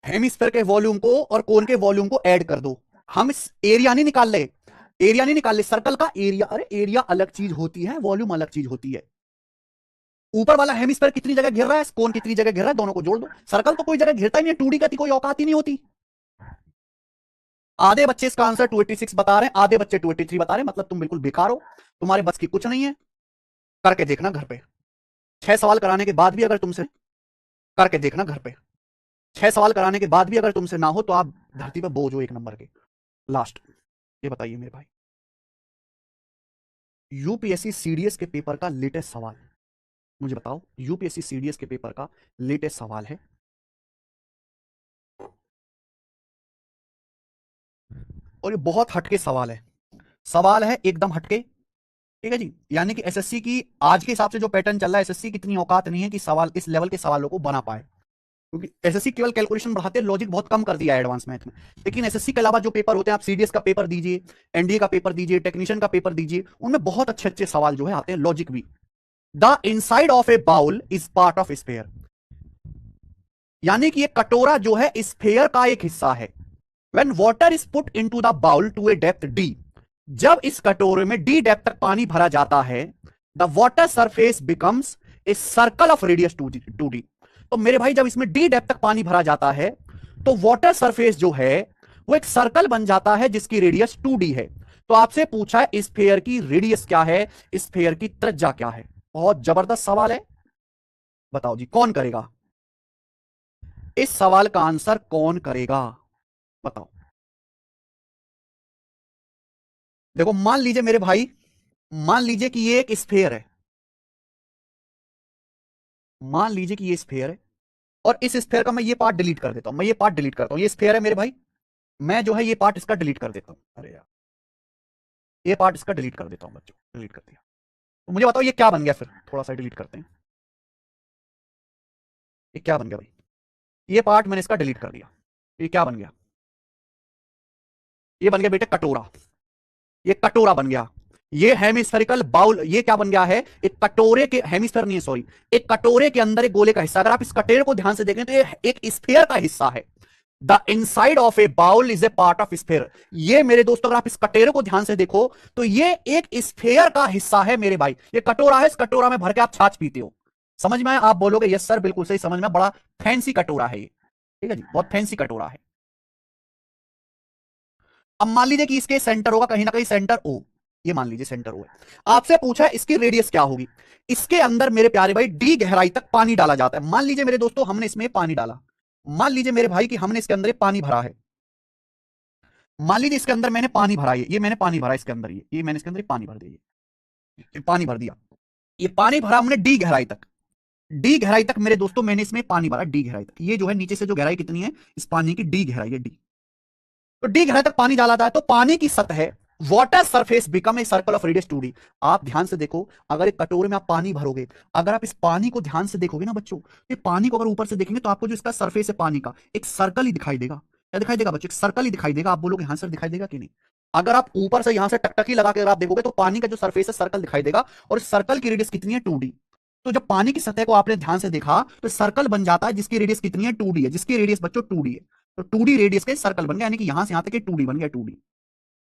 हेमिस्फेयर के वॉल्यूम को और कोन के वॉल्यूम को ऐड कर दो। हम इस एरिया नहीं निकाल रहे, एरिया नहीं निकाल रहे, सर्कल का एरिया। अरे एरिया अलग चीज होती है, वॉल्यूम अलग चीज होती है। ऊपर वाला हेमिस्फेयर कितनी जगह घिर रहा है, कोन कितनी जगह घिर रहा है, दोनों को जोड़ दो। सर्कल तो कोई जगह घिरता ही नहीं है, 2D का कोई औकात ही नहीं होती। आधे बच्चे इसका आंसर 286 बता रहे हैं, आधे बच्चे 283 बता रहे हैं, मतलब तुम बिल्कुल बेकार हो, तुम्हारे बस की कुछ नहीं है। करके देखना घर पे, 6 सवाल कराने के बाद भी अगर तुमसे, करके देखना घर पे, 6 सवाल कराने के बाद भी अगर तुमसे ना हो तो आप धरती पर बोझ हो एक नंबर के। लास्ट ये बताइए मेरे भाई, यूपीएससी सीडीएस के पेपर का लेटेस्ट सवाल मुझे बताओ। यूपीएससी सीडीएस के पेपर का लेटेस्ट सवाल है, और ये बहुत हटके सवाल है। सवाल है एकदम हटके, ठीक है जी। यानी कि एसएससी की आज के हिसाब से जो पैटर्न चल रहा है, एसएससी की इतनी औकात नहीं है कि सवाल इस लेवल के सवालों को बना पाए, क्योंकि एसएससी केवल कैलकुलेशन बढ़ाते हैं, लॉजिक बहुत कम कर दिया है एडवांस मैथ में। लेकिन एसएससी के अलावा जो पेपर होते हैं, आप सीडीएस का पेपर दीजिए, एनडीए का पेपर दीजिए, टेक्नीशियन का पेपर दीजिए, उनमें बहुत अच्छे अच्छे सवाल जो है आते हैं, लॉजिक भी। The inside of a bowl is part of sphere, यानी कि ये कटोरा जो है स्फेयर का एक हिस्सा है। When water is put into the bowl to a depth d, जब इस कटोरे में डी डेप्थ तक पानी भरा जाता है, the water surface becomes a circle of radius 2D। तो मेरे भाई जब इसमें डी डेप्थ तक पानी भरा जाता है तो वाटर सरफेस जो है वो एक सर्कल बन जाता है जिसकी रेडियस 2D है। तो आपसे पूछा है स्फेयर की रेडियस क्या है, स्फेयर की त्रिज्या क्या है। बहुत जबरदस्त सवाल है, बताओ जी कौन करेगा इस सवाल का आंसर, कौन करेगा बताओ। देखो मान लीजिए मेरे भाई, मान लीजिए कि ये एक स्फेयर है, मान लीजिए कि ये स्फेयर है, और इस स्फेयर का मैं ये पार्ट डिलीट कर देता हूं, मैं ये पार्ट डिलीट करता हूं, ये स्फेयर है मेरे भाई, मैं जो है ये पार्ट इसका डिलीट कर देता हूं। अरे यार, ये पार्ट इसका डिलीट कर देता हूं बच्चों, डिलीट कर दिया। तो मुझे बताओ ये क्या बन गया, फिर थोड़ा सा डिलीट करते हैं, ये क्या बन गया भाई। ये पार्ट मैंने इसका डिलीट कर दिया, ये क्या बन गया, ये बन गया बेटे कटोरा, ये कटोरा बन गया। ये हेमिस्फेरिकल बाउल, ये क्या बन गया है, एक कटोरे के, हेमिस्फेयर नहीं है सॉरी, एक कटोरे के अंदर एक गोले का हिस्सा। अगर आप इस कटोरे को ध्यान से देखें तो ये एक स्फेयर का हिस्सा है। The inside of a bowl is a part of sphere. ये मेरे दोस्तों अगर आप इस कटोरे को ध्यान से देखो तो ये एक स्फेयर का हिस्सा है मेरे भाई। ये कटोरा है, इस कटोरा में भर के आप छाछ पीते हो, समझ में आया? आप बोलोगे यस सर बिल्कुल सही, समझ में, बड़ा फैंसी कटोरा है ये, ठीक है जी, बहुत फैंसी कटोरा है। अब मान लीजिए कि इसके सेंटर होगा कहीं ना कहीं, सेंटर ओ, ये मान लीजिए सेंटर ओ है। आपसे पूछा है इसकी रेडियस क्या होगी। इसके अंदर मेरे प्यारे भाई डी गहराई तक पानी डाला जाता है। मान लीजिए मेरे दोस्तों हमने इसमें पानी डाला, मान लीजिए मेरे भाई कि हमने इसके अंदर पानी भरा है, मान लीजिए इसके अंदर मैंने पानी भरा है, ये मैंने पानी भरा इसके अंदर, ये मैंने इसके अंदर पानी भर दिया, ये पानी भर दिया, ये पानी भरा हमने डी गहराई तक, डी गहराई तक मेरे दोस्तों मैंने इसमें पानी भरा डी गहराई तक। ये जो है नीचे से जो गहराई कितनी है इस पानी की, डी गहराई है डी। तो डी गहराई तक पानी डाला था तो पानी की सतह, water surface become a circle of radius 2D। आप ध्यान से देखो, अगर एक कटोरे में आप पानी भरोगे, अगर आप इस पानी को ध्यान से देखोगे ना बच्चों, ये पानी को अगर ऊपर से देखेंगे तो आपको जो इसका सरफेस है पानी का, एक सर्कल ही दिखाई देगा। क्या दिखाई देगा बच्चों? एक सर्कल ही दिखाई देगा। आप बोलोगे हाँ सर दिखाई देगा कि नहीं? अगर आप ऊपर से यहां से टकटकी लगा के अगर आप देखोगे तो पानी का जो सरफेस है सर्कल दिखाई देगा, और सर्कल की रेडियस कितनी है 2D। तो जब पानी की सतह को आपने ध्यान से देखा तो सर्कल बन जाता है जिसकी रेडियस कितनी है 2D है, जिसकी रेडियस बच्चों 2D है। तो 2D रेडियस के सर्कल बन गया, यानी कि यहां से यहां तक 2D बन गया 2D।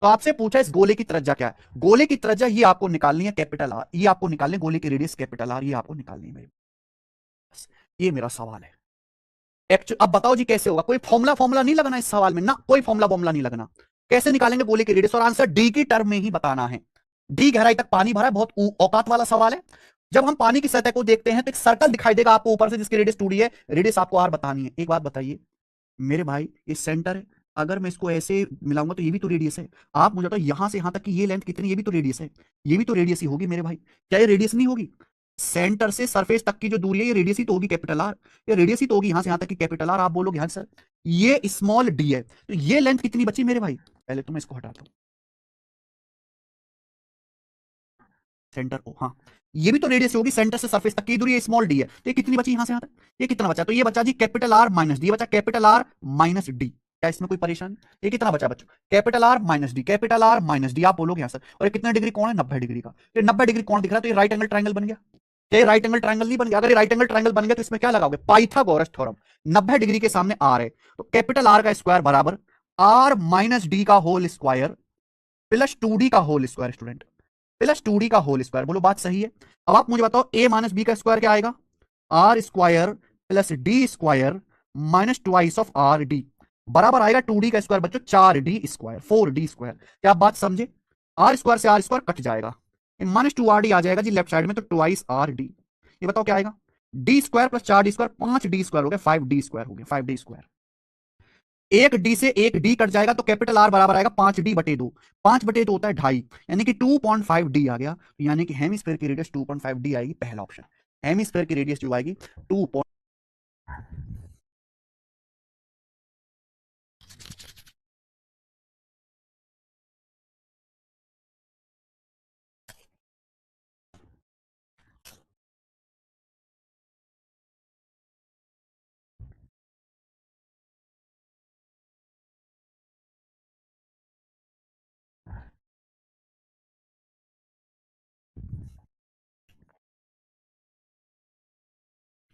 तो आपसे पूछा इस गोले की त्रिज्या क्या है, गोले की त्रिज्या ये आपको निकालनी है कैपिटल आर, ये आपको निकालनी है गोले की रेडियस कैपिटल आर, ये आपको निकालनी है मेरे। ये मेरा सवाल है। एक्चुअली अब बताओ जी कैसे होगा, कोई फॉर्मुला फॉर्मुला नहीं लगना इस सवाल में ना, कोई फॉर्मुला फॉर्मुला नहीं लगना। कैसे निकालेंगे गोले की रेडियस, और आंसर डी की टर्म में ही बताना है। डी गहराई तक पानी भरा है, बहुत औकात वाला सवाल है। जब हम पानी की सतह को देखते हैं तो एक सर्कल दिखाई देगा आपको ऊपर से जिसकी रेडियस 2D है, रेडियस आपको आर बतानी है। एक बात बताइए मेरे भाई, ये सेंटर है, अगर मैं इसको ऐसे मिलाऊंगा तो ये भी तो रेडियस है। आप मुझे बताओ यहां से यहां तक की ये लेंथ कितनी, ये भी तो रेडियस है, ये भी तो रेडियस ही होगी मेरे भाई। क्या ये रेडियस नहीं होगी? सेंटर से सरफेस तक की जो दूरी है ये रेडियस ही तो होगी कैपिटल आर, ये रेडियस ही तो होगी यहां से यहां तक की कैपिटल आर। आप बोलोगे हाँ सर ये स्मॉल डी है, तो ये लेंथ कितनी बची मेरे भाई? पहले तो मैं इसको हटाता हूं, सेंटर ओ, हाँ ये भी तो रेडियस होगी, सेंटर से सरफेस तक की दूरी स्मॉल डी है, तो ये कितनी बची यहां से यहां तक, ये कितना बचा, तो ये बचा G capital R minus D, बचा कैपिटल आर माइनस डी। क्या इसमें कोई परेशानी, ये कितना बचा बच्चों, capital R minus D, capital R minus D, आप बोलोगे यहां सर और ये कितना डिग्री कोण है, 90 डिग्री का, ये 90 डिग्री कोण दिख रहा है, तो ये राइट एंगल ट्रायंगल बन गया। ये राइट एंगल ट्रायंगल नहीं बन गया, अगर ये राइट एंगल ट्रायंगल बन गया तो इसमें क्या लगाओगे, पाइथागोरस थ्योरम। 90 डिग्री के सामने आर है, तो कैपिटल आर का स्क्वायर बराबर आर माइनस डी का होल स्क्वायर प्लस 2d का whole square, student plus 2d का होल स्क्वायर, बोलो बात सही है। अब आप मुझे बताओ a माइनस बी का स्क्वायर क्या आएगा, r square plus d square minus twice of r d, बराबर आएगा 2d का स्क्वायर बच्चों 4d स्क्वायर 4d स्क्वायर। क्या आप बात समझे, आर स्क्वायर से आर स्क्वायर कट जाएगा, माइनस 2rd आ जाएगा जी लेफ्ट साइड में, तो ट्वाइस आर डी। ये बताओ क्या आएगा, D square plus 4d square 5d square हो गया, 5d स्क्वायर हो गया, 5d स्क्वायर। एक डी से एक डी कट जाएगा, तो कैपिटल आर बराबर आएगा 5d/2, 5/2 होता है 2.5, यानी कि 2.5d आ गया, यानी कि हेमिस्फीयर की रेडियस 2.5d आएगी, पहला ऑप्शन। हेमिस्फीयर की रेडियस जो आएगी 2।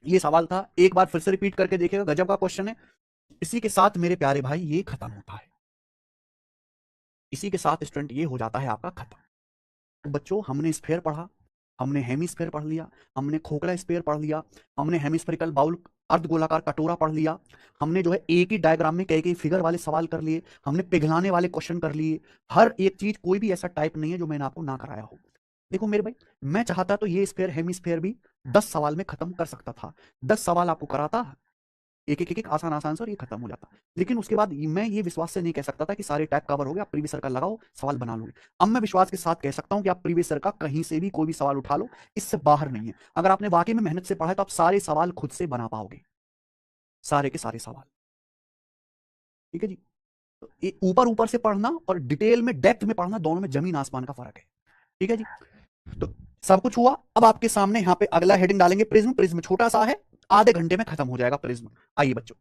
ये सवाल था, एक बार फिर से रिपीट करके देखिएगा, गजब का क्वेश्चन है। इसी के साथ मेरे प्यारे भाई ये खत्म होता है, इसी के साथ स्टूडेंट ये हो जाता है आपका खत्म। तो बच्चों हमने स्फीयर पढ़ा, हमने हेमिस्फीयर पढ़ लिया, हमने खोखला स्फीयर पढ़ लिया, हमने हेमिस्फेरिकल बाउल अर्धगोलाकार कटोरा पढ़ लिया, हमने जो है एक ही डायग्राम में कई कई फिगर वाले सवाल कर लिए, हमने पिघलाने वाले क्वेश्चन कर लिए। हर एक चीज, कोई भी ऐसा टाइप नहीं है जो मैंने आपको ना कराया हो। देखो मेरे भाई, मैं चाहता तो ये स्फीयर हेमिस्फीयर भी 10 सवाल में खत्म कर सकता था, 10 सवाल आपको कराता, एक एक एक एक आसान आसान से और ये खत्म हो जाता। लेकिन उसके बाद मैं ये विश्वास से नहीं कह सकता था कि सारे टाइप कवर हो गए, आप प्रीवियस सर का लगाओ सवाल बना लोगे। अब मैं विश्वास के साथ कह सकता हूं कि आप प्रीवियस सर का कहीं से भी कोई भी सवाल उठा लो, इससे बाहर नहीं है। अगर आपने वाकई में मेहनत से पढ़ा है तो आप सारे सवाल खुद से बना पाओगे, सारे के सारे सवाल। ठीक है जी, तो ऊपर ऊपर से पढ़ना और डिटेल में डेप्थ में पढ़ना, दोनों में जमीन आसमान का फर्क है। ठीक है जी, तो सब कुछ हुआ। अब आपके सामने यहाँ पे अगला हेडिंग डालेंगे, प्रिज्म। प्रिज्म छोटा सा है, आधे घंटे में खत्म हो जाएगा प्रिज्म। आइए बच्चों,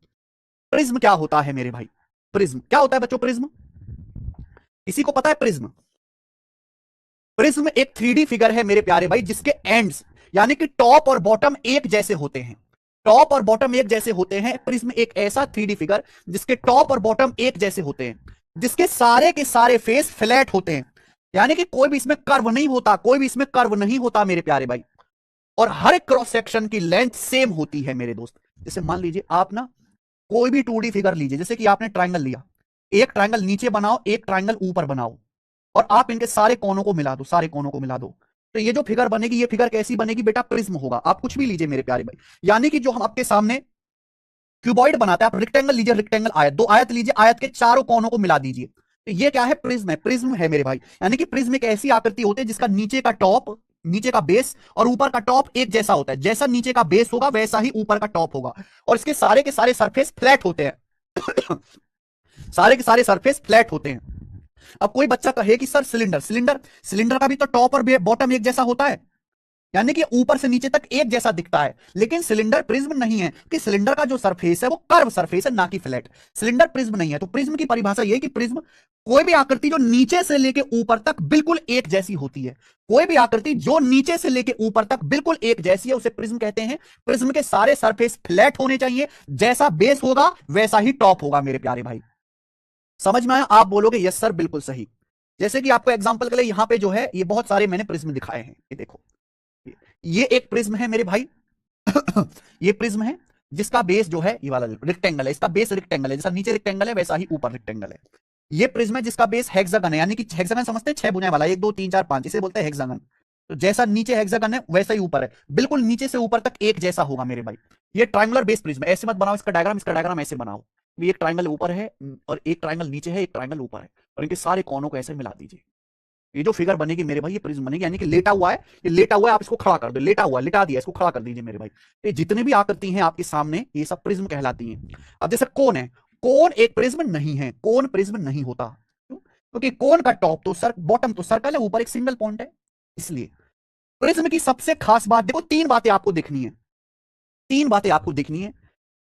प्रिज्म क्या होता है मेरे भाई, प्रिज्म क्या होता है बच्चों, प्रिज्म किसी को पता है, प्रिज्म प्रिज्म एक 3D फिगर है मेरे प्यारे भाई, जिसके एंड्स यानी कि टॉप और बॉटम एक जैसे होते हैं, टॉप और बॉटम एक जैसे होते हैं। प्रिज्म एक ऐसा 3D फिगर जिसके टॉप और बॉटम एक जैसे होते हैं, जिसके सारे के सारे फेस फ्लैट होते हैं, यानी कि कोई भी इसमें कर्व नहीं होता, कोई भी इसमें कर्व नहीं होता मेरे प्यारे भाई। और हर एक क्रॉस सेक्शन की लेंथ सेम होती है मेरे दोस्त। जैसे मान लीजिए आप ना कोई भी 2D फिगर लीजिए, जैसे कि आपने ट्रायंगल लिया, एक ट्रायंगल नीचे बनाओ, एक ट्रायंगल ऊपर बनाओ, और आप इनके सारे कोनों को मिला दो, सारे कोनों को मिला दो, तो ये जो फिगर बनेगी, ये फिगर कैसी बनेगी बेटा, प्रिज्म होगा। आप कुछ भी लीजिए मेरे प्यारे भाई, यानी कि जो हम आपके सामने क्यूबॉइड बनाते हैं, आप रेक्टेंगल लीजिए, रेक्टेंगल आयत, दो आयत लीजिए, आयत के चारों कोनों को मिला दीजिए, तो ये क्या है, प्रिज्म है, प्रिज्म है मेरे भाई। यानी कि प्रिज्म एक ऐसी आकृति होती है जिसका नीचे का टॉप, नीचे का बेस और ऊपर का टॉप एक जैसा होता है, जैसा नीचे का बेस होगा वैसा ही ऊपर का टॉप होगा, और इसके सारे के सारे सरफेस फ्लैट होते हैं सारे के सारे सरफेस फ्लैट होते हैं। अब कोई बच्चा कहे कि सर सिलेंडर, सिलेंडर सिलेंडर का भी तो टॉप और बॉटम एक जैसा होता है, यानी कि ऊपर से नीचे तक एक जैसा दिखता है, लेकिन सिलेंडर प्रिज्म नहीं है, कि सिलेंडर का जो सरफेस है वो कर्व सरफेस है, ना कि फ्लैट। सिलेंडर प्रिज्म नहीं है। तो प्रिज्म की परिभाषा यह है कि प्रिज्म कोई भी आकृति जो नीचे से लेके ऊपर तक बिल्कुल एक जैसी होती है, कोई भी आकृति जो नीचे से लेके ऊपर तक बिल्कुल एक जैसी है, उसे प्रिज्म कहते हैं। प्रिज्म के सारे सरफेस फ्लैट होने चाहिए, जैसा बेस होगा वैसा ही टॉप होगा मेरे प्यारे भाई। समझ में आया? आप बोलोगे यस सर बिल्कुल सही। जैसे कि आपको एग्जांपल के लिए यहां पे जो है ये बहुत सारे मैंने प्रिज्म दिखाए हैं, ये देखो, ये एक प्रिज्म है मेरे भाई ये प्रिज्म है जिसका बेस जो है ये वाला रेक्टेंगल है, इसका बेस रेक्टेंगल है, जैसा नीचे रेक्टेंगल है वैसा ही ऊपर रेक्टेंगल है। ये प्रिज्म है जिसका बेस हेक्सागन है, यानी कि हेक्सागन समझते हैं, 6 भुजाएं वाला, 1 2 3 4 5, इसे बोलते हैं हेक्सागन। तो जैसा नीचे हेक्सागन है वैसा ही ऊपर है, बिल्कुल नीचे से ऊपर तक एक जैसा होगा मेरे भाई। ये ट्रायंगुलर बेस प्रिज्म, ऐसे मत बनाओ इसका डायग्राम, इसका डायग्राम ऐसे बनाओ, एक ट्रायंगल ऊपर है और एक ट्रायंगल नीचे है, एक ट्रायंगल ऊपर है, और इनके सारे कोनों को ऐसे मिला दीजिए, ये जो फिगर बनेगी मेरे भाई ये प्रिज्म बनेगी। यानी कि लेटा हुआ है, ये लेटा हुआ है, आप इसको खड़ा कर दो, लेटा हुआ लिटा दिया, इसको खड़ा कर दीजिए मेरे भाई। ये जितने भी आकृति हैं आपके सामने ये सब प्रिज्म कहलाती हैं। अब जैसे कोन है, कोन एक प्रिज्म नहीं है, कोन प्रिज्म नहीं होता, क्योंकि कोन का टॉप तो सर, बॉटम तो सर्कल है, ऊपर एक सिंगल पॉइंट है, इसलिए। प्रिज्म की सबसे खास बात देखो, तीन बातें आपको दिखनी है, तीन बातें आपको दिखनी है।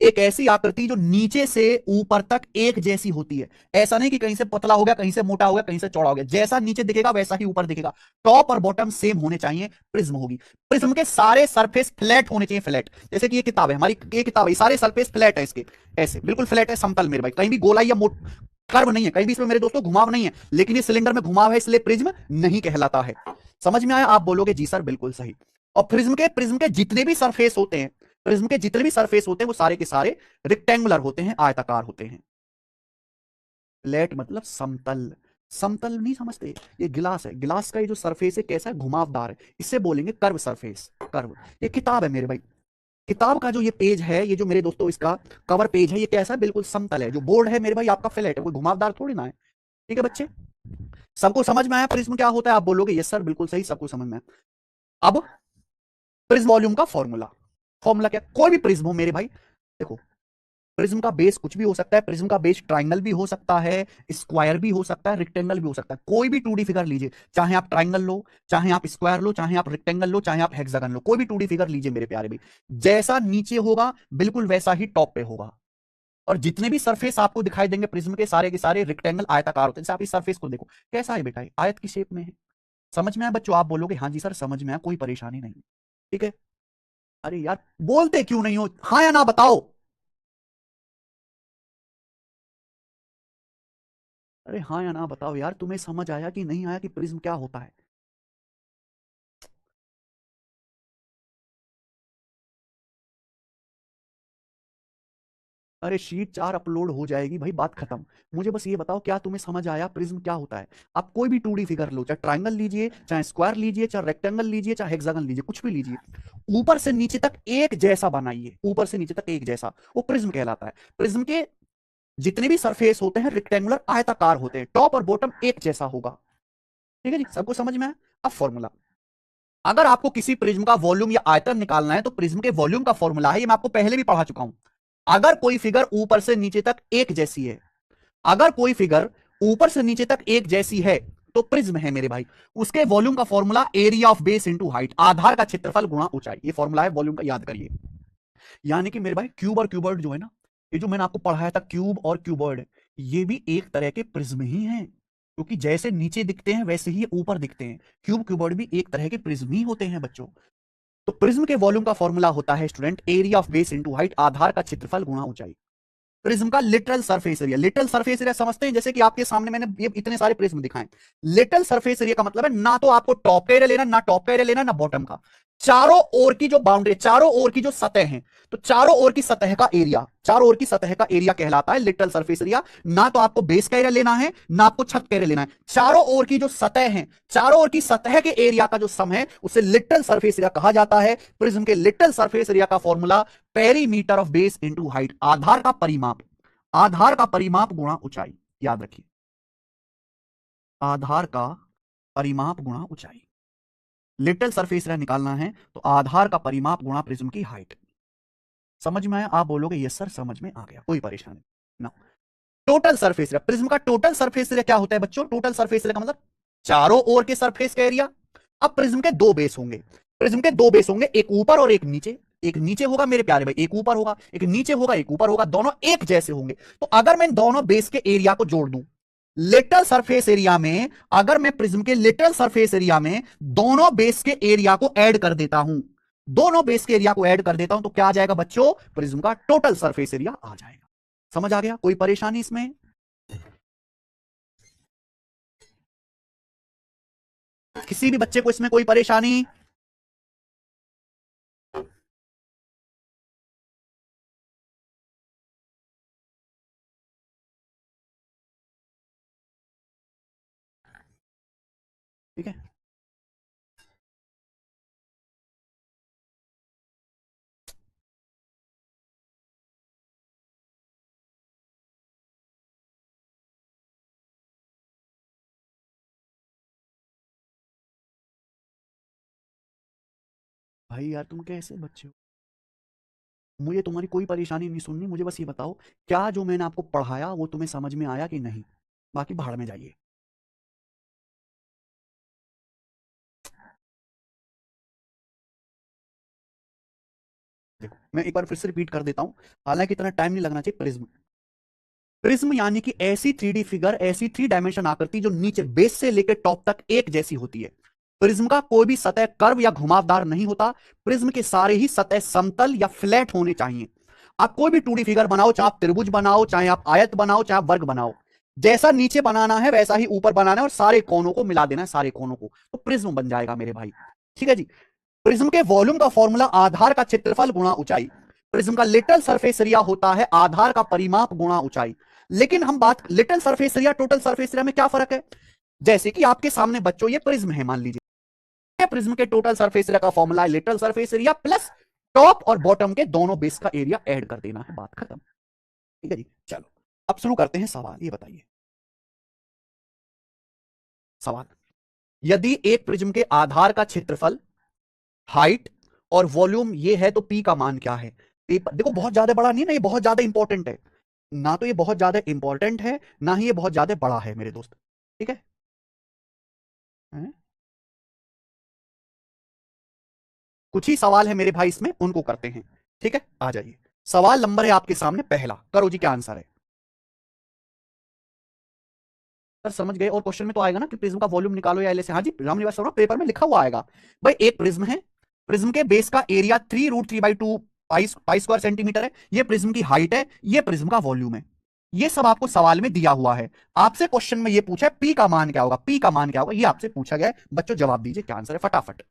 एक ऐसी आकृति जो नीचे से ऊपर तक एक जैसी होती है, ऐसा नहीं कि कहीं से पतला हो गया, कहीं से मोटा हो गया, कहीं से चौड़ा हो गया, जैसा नीचे दिखेगा वैसा ही ऊपर दिखेगा। टॉप और बॉटम सेम होने चाहिए, प्रिज्म होगी। प्रिज्म के सारे सरफेस फ्लैट होने चाहिए, फ्लैट। जैसे कि ये किताब है हमारी, ये किताब है, सारे सरफेस फ्लैट है इसके, ऐसे बिल्कुल फ्लैट है, समतल मेरे भाई, कहीं भी गोलाई या मोट कर्व नहीं है, कहीं भी इसमें मेरे दोस्तों घुमाव नहीं है। लेकिन ये सिलेंडर में घुमाव है, इसलिए प्रिज्म नहीं कहलाता है। समझ में आया? आप बोलोगे जी सर बिल्कुल सही। और प्रिज्म के जितने भी सरफेस होते हैं, प्रिज्म के जितने भी सरफेस होते हैं वो सारे के सारे रेक्टेंगुलर होते हैं, आयताकार होते हैं। फ्लैट मतलब समतल। समतल नहीं समझते? ये गिलास है, गिलास का ये जो सरफेस है कैसा है, घुमावदार है, इसे बोलेंगे कर्व सरफेस, कर्व। ये किताब है मेरे भाई, किताब का जो ये पेज है, ये जो मेरे दोस्तों इसका कवर पेज है, ये कैसा है, बिल्कुल समतल है। जो बोर्ड है मेरे भाई आपका फ्लैट है, कोई घुमावदार थोड़ी ना है। ठीक है बच्चे, सबको समझ में आया प्रिज्म क्या होता है? आप बोलोगे यस सर बिल्कुल सही, सबको समझ में आया। अब प्रिज्म वॉल्यूम का फॉर्मूला, फॉर्मूला क्या, कोई भी प्रिज्म हो मेरे भाई, देखो प्रिज्म का बेस कुछ भी हो सकता है, प्रिज्म का बेस ट्राइंगल भी हो सकता है, स्क्वायर भी हो सकता है, रेक्टेंगल भी हो सकता है। कोई भी 2D फिगर लीजिए, चाहे आप ट्राइंगल लो, चाहे आप स्क्वायर लो, चाहे आप रेक्टेंगल लो, चाहे आप हेक्सागन लो, कोई भी 2D फिगर लीजिए मेरे प्यारे भाई, जैसा नीचे होगा बिल्कुल वैसा ही टॉप पे होगा। और जितने भी सरफेस आपको दिखाई देंगे प्रिज्म के सारे रेक्टेंगल आयताकार होते हैं। जैसे आप इस सरफेस को देखो कैसा है बेटा, आयत की शेप में है। समझ में आया बच्चों? आप बोलोगे हाँ जी सर समझ में आया, कोई परेशानी नहीं। ठीक है। अरे यार बोलते क्यों नहीं हो, हाँ या ना बताओ। अरे हाँ या ना बताओ यार, तुम्हें समझ आया कि नहीं आया कि प्रिज्म क्या होता है? अरे शीट 4 अपलोड हो जाएगी भाई, बात खत्म। मुझे बस ये बताओ क्या तुम्हें समझ आया प्रिज्म क्या होता है? आप कोई भी 2D फिगर लो, चाहे ट्राइंगल लीजिए, चाहे स्क्वायर लीजिए, चाहे रेक्टेंगल लीजिए, चाहे हेक्सागन लीजिए, कुछ भी लीजिए, ऊपर से नीचे तक एक जैसा बनाइए, ऊपर से नीचे तक एक जैसा, वो प्रिज्म कहलाता है। प्रिज्म के जितने भी सरफेस होते हैं रेक्टेंगुलर आयताकार होते हैं, टॉप और बॉटम एक जैसा होगा। ठीक है जी, सबको समझ में आया? अब फॉर्मूला, अगर आपको किसी प्रिज्म का वॉल्यूम या आयतन निकालना है तो प्रिज्म के वॉल्यूम का फॉर्मूला है, ये मैं आपको पहले भी पढ़ा चुका हूं। अगर कोई फिगर ऊपर से नीचे तक एक जैसी है, अगर कोई फिगर ऊपर से नीचे तक एक जैसी है तो प्रिज्म है मेरे भाई। उसके वॉल्यूम का formula area of base into height, आधार का क्षेत्रफल गुणा ऊंचाई, ये फॉर्मूला है वॉल्यूम का, याद करिए। यानी कि मेरे भाई क्यूब और क्यूबॉइड जो है ना, ये जो मैंने आपको पढ़ाया था क्यूब और क्यूबॉइड, ये भी एक तरह के प्रिज्म ही हैं, क्योंकि जैसे नीचे दिखते हैं वैसे ही ऊपर दिखते हैं। क्यूब क्यूबॉइड भी एक तरह के प्रिज्म ही होते हैं बच्चों। तो प्रिज्म के वॉल्यूम का फॉर्मूला होता है student area of base into height, आधार का क्षेत्रफल गुणा ऊंचाई। प्रिज्म का lateral surface area, lateral surface area समझते हैं? जैसे कि आपके सामने मैंने ये इतने सारे प्रिज्म दिखाए, लिटरल सरफेस एरिया का मतलब है ना तो आपको टॉप का एरिया लेना, ना टॉप का एरिया लेना, ना बॉटम का, चारों ओर की जो बाउंड्री, चारों ओर की जो सतह है, तो चारों ओर की सतह का एरिया, चारों ओर की सतह का एरिया कहलाता है लिटरल सरफेस एरिया। ना तो आपको बेस का एरिया लेना है, ना आपको छत का एरिया लेना है, चारों ओर की जो सतह है, चारों ओर की सतह के एरिया का जो सम है उसे लिटरल सरफेस एरिया कहा जाता है। प्रिज्म के लिटरल सरफेस एरिया का formula perimeter of base into height, आधार का परिमाप, आधार का परिमाप गुणा ऊंचाई, याद रखिए, आधार का परिमाप गुणा ऊंचाई। लिटरल सरफेस एरिया निकालना है तो आधार का परिमाप गुणा प्रिज्म की हाइट। समझ में आया? आप बोलोगे यस सर समझ में आ गया, कोई परेशानी ना। टोटल सरफेस एरिया, प्रिज्म का टोटल सरफेस एरिया क्या होता है बच्चों? टोटल सरफेस एरिया का मतलब चारों ओर के सरफेस का एरिया। अब प्रिज्म के दो बेस होंगे, प्रिज्म के दो बेस होंगे, एक ऊपर और एक नीचे। एक नीचे होगा मेरे प्यारे भाई, एक ऊपर होगा, एक नीचे होगा, एक ऊपर होगा, दोनों एक जैसे होंगे। तो अगर मैं इन दोनों बेस के एरिया को जोड़ दूं, लिटरल सरफेस एरिया में, अगर मैं प्रिज्म के लिटरल सरफेस एरिया में दोनों बेस के एरिया को ऐड कर देता हूं, दोनों बेस के एरिया को ऐड कर देता हूं, तो क्या आ जाएगा बच्चों? प्रिज्म का टोटल सरफेस एरिया आ जाएगा। समझ आ गया? कोई परेशानी इसमें? किसी भी बच्चे को इसमें कोई परेशानी? ठीक है। भाई यार तुम कैसे बच्चे हो, मुझे तुम्हारी कोई परेशानी नहीं सुननी, मुझे बस ये बताओ क्या जो मैंने आपको पढ़ाया वो तुम्हें समझ में आया कि नहीं? बाकी भाड़ में जाइए। देखो मैं एक बार फिर से रिपीट कर देता हूं, हालांकि इतना टाइम नहीं लगना चाहिए। प्रिज्म, प्रिज्म यानी कि ऐसी 3D फिगर, ऐसी 3 डायमेंशन आकृति जो नीचे बेस से लेकर टॉप तक एक जैसी होती है। प्रिज्म का कोई भी सतह कर्व या घुमावदार नहीं होता। प्रिज्म के सारे ही सतह समतल या फ्लैट होने चाहिए। आप कोई भी 2D फिगर बनाओ, चाहे आप त्रिभुज बनाओ, चाहे आप आयत बनाओ, चाहे आप वर्ग बनाओ, जैसा नीचे बनाना है वैसा ही ऊपर बनाना है और सारे कोनों को मिला देना है, सारे कोनों को, तो प्रिज्म बन जाएगा मेरे भाई। ठीक है जी। प्रिज्म के वॉल्यूम का फॉर्मूला आधार का क्षेत्रफल गुणा ऊंचाई। प्रिज्म का लिटल सरफेस एरिया होता है आधार का परिमाप गुणा ऊंचाई। लेकिन हम बात little surface area total surface area में क्या फर्क है? जैसे कि आपके सामने बच्चों ये प्रिज्म है, मान लीजिए प्रिज्म के टोटल सरफेस एरिया का फॉर्मूला है little surface area plus top और बॉटम के दोनों बेस का एरिया ऐड कर देना है, बात खत्म। ठीक है जी, चलो अब शुरू करते हैं सवाल। ये बताइए सवाल, यदि एक प्रिज्म के आधार का क्षेत्रफल, हाइट और वॉल्यूम ये है तो पी का मान क्या है? पेपर देखो बहुत ज्यादा बड़ा नहीं है ना, ये बहुत ज्यादा इंपॉर्टेंट है ना, तो ये बहुत ज्यादा इंपॉर्टेंट है ना ही ये बहुत ज्यादा बड़ा है मेरे दोस्त। ठीक है, हैं? कुछ ही सवाल है मेरे भाई इसमें, उनको करते हैं। ठीक है, आ जाइए। सवाल नंबर है आपके सामने पहला, करो जी क्या आंसर है। सर समझ गए, और क्वेश्चन में तो आएगा ना कि प्रिज्म का वॉल्यूम निकालो या एल से। हाँ जी रामनिवास शर्मा, पेपर में लिखा हुआ आएगा। भाई एक प्रिज्म है, प्रिज्म के बेस का एरिया 3√3/2 पाई पाई स्क्वायर सेंटीमीटर है। ये प्रिज्म की हाइट है, ये प्रिज्म का वॉल्यूम है। ये सब आपको सवाल में दिया हुआ है। आपसे क्वेश्चन में ये पूछा है पी का मान क्या होगा, पी का मान क्या होगा, ये आपसे पूछा गया है। बच्चों जवाब दीजिए क्या आंसर है फटाफट।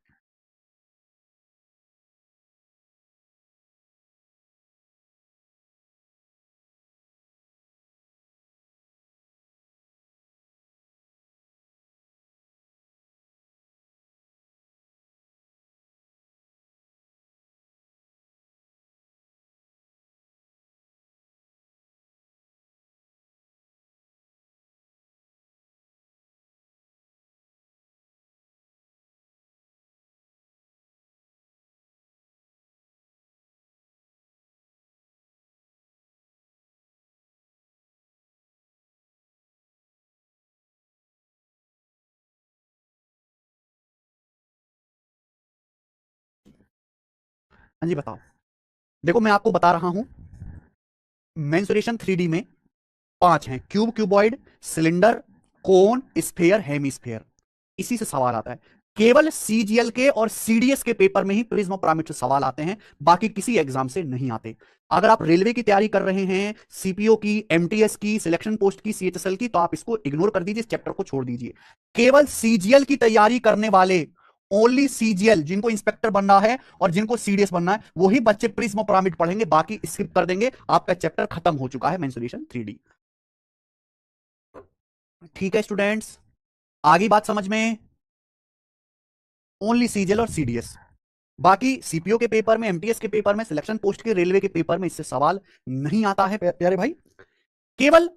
हाँ जी बताओ। देखो मैं आपको बता रहा हूं, मेंसुरेशन 3D में 5 हैं, क्यूब, क्यूबॉइड, सिलेंडर, कोन, स्फेयर, हेमीस्फेयर। इसी से सवाल आता है। केवल सीजीएल के और सीडीएस के पेपर में ही प्रिज्म और पिरामिड से सवाल आते हैं, बाकी किसी एग्जाम से नहीं आते। अगर आप रेलवे की तैयारी कर रहे हैं, सीपीओ की, एमटीएस की, सिलेक्शन पोस्ट की, सीएचएसएल की, तो आप इसको इग्नोर कर दीजिए, इस चैप्टर को छोड़ दीजिए। केवल सीजीएल की तैयारी करने वाले, ओनली सीजीएल, जिनको इंस्पेक्टर बनना है और जिनको सीडीएस बनना है, वही बच्चे प्रिज्म और पिरामिड पढ़ेंगे, बाकी स्किप कर देंगे। आपका चैप्टर खत्म हो चुका है मेंसुरेशन 3D। ठीक है स्टूडेंट्स, आगे बात समझ में? ओनली सीजीएल और सीडीएस, बाकी सीपीओ के पेपर में, एमटीएस के पेपर में, सिलेक्शन पोस्ट के, रेलवे के पेपर में इससे सवाल नहीं आता है प्यारे भाई। केवल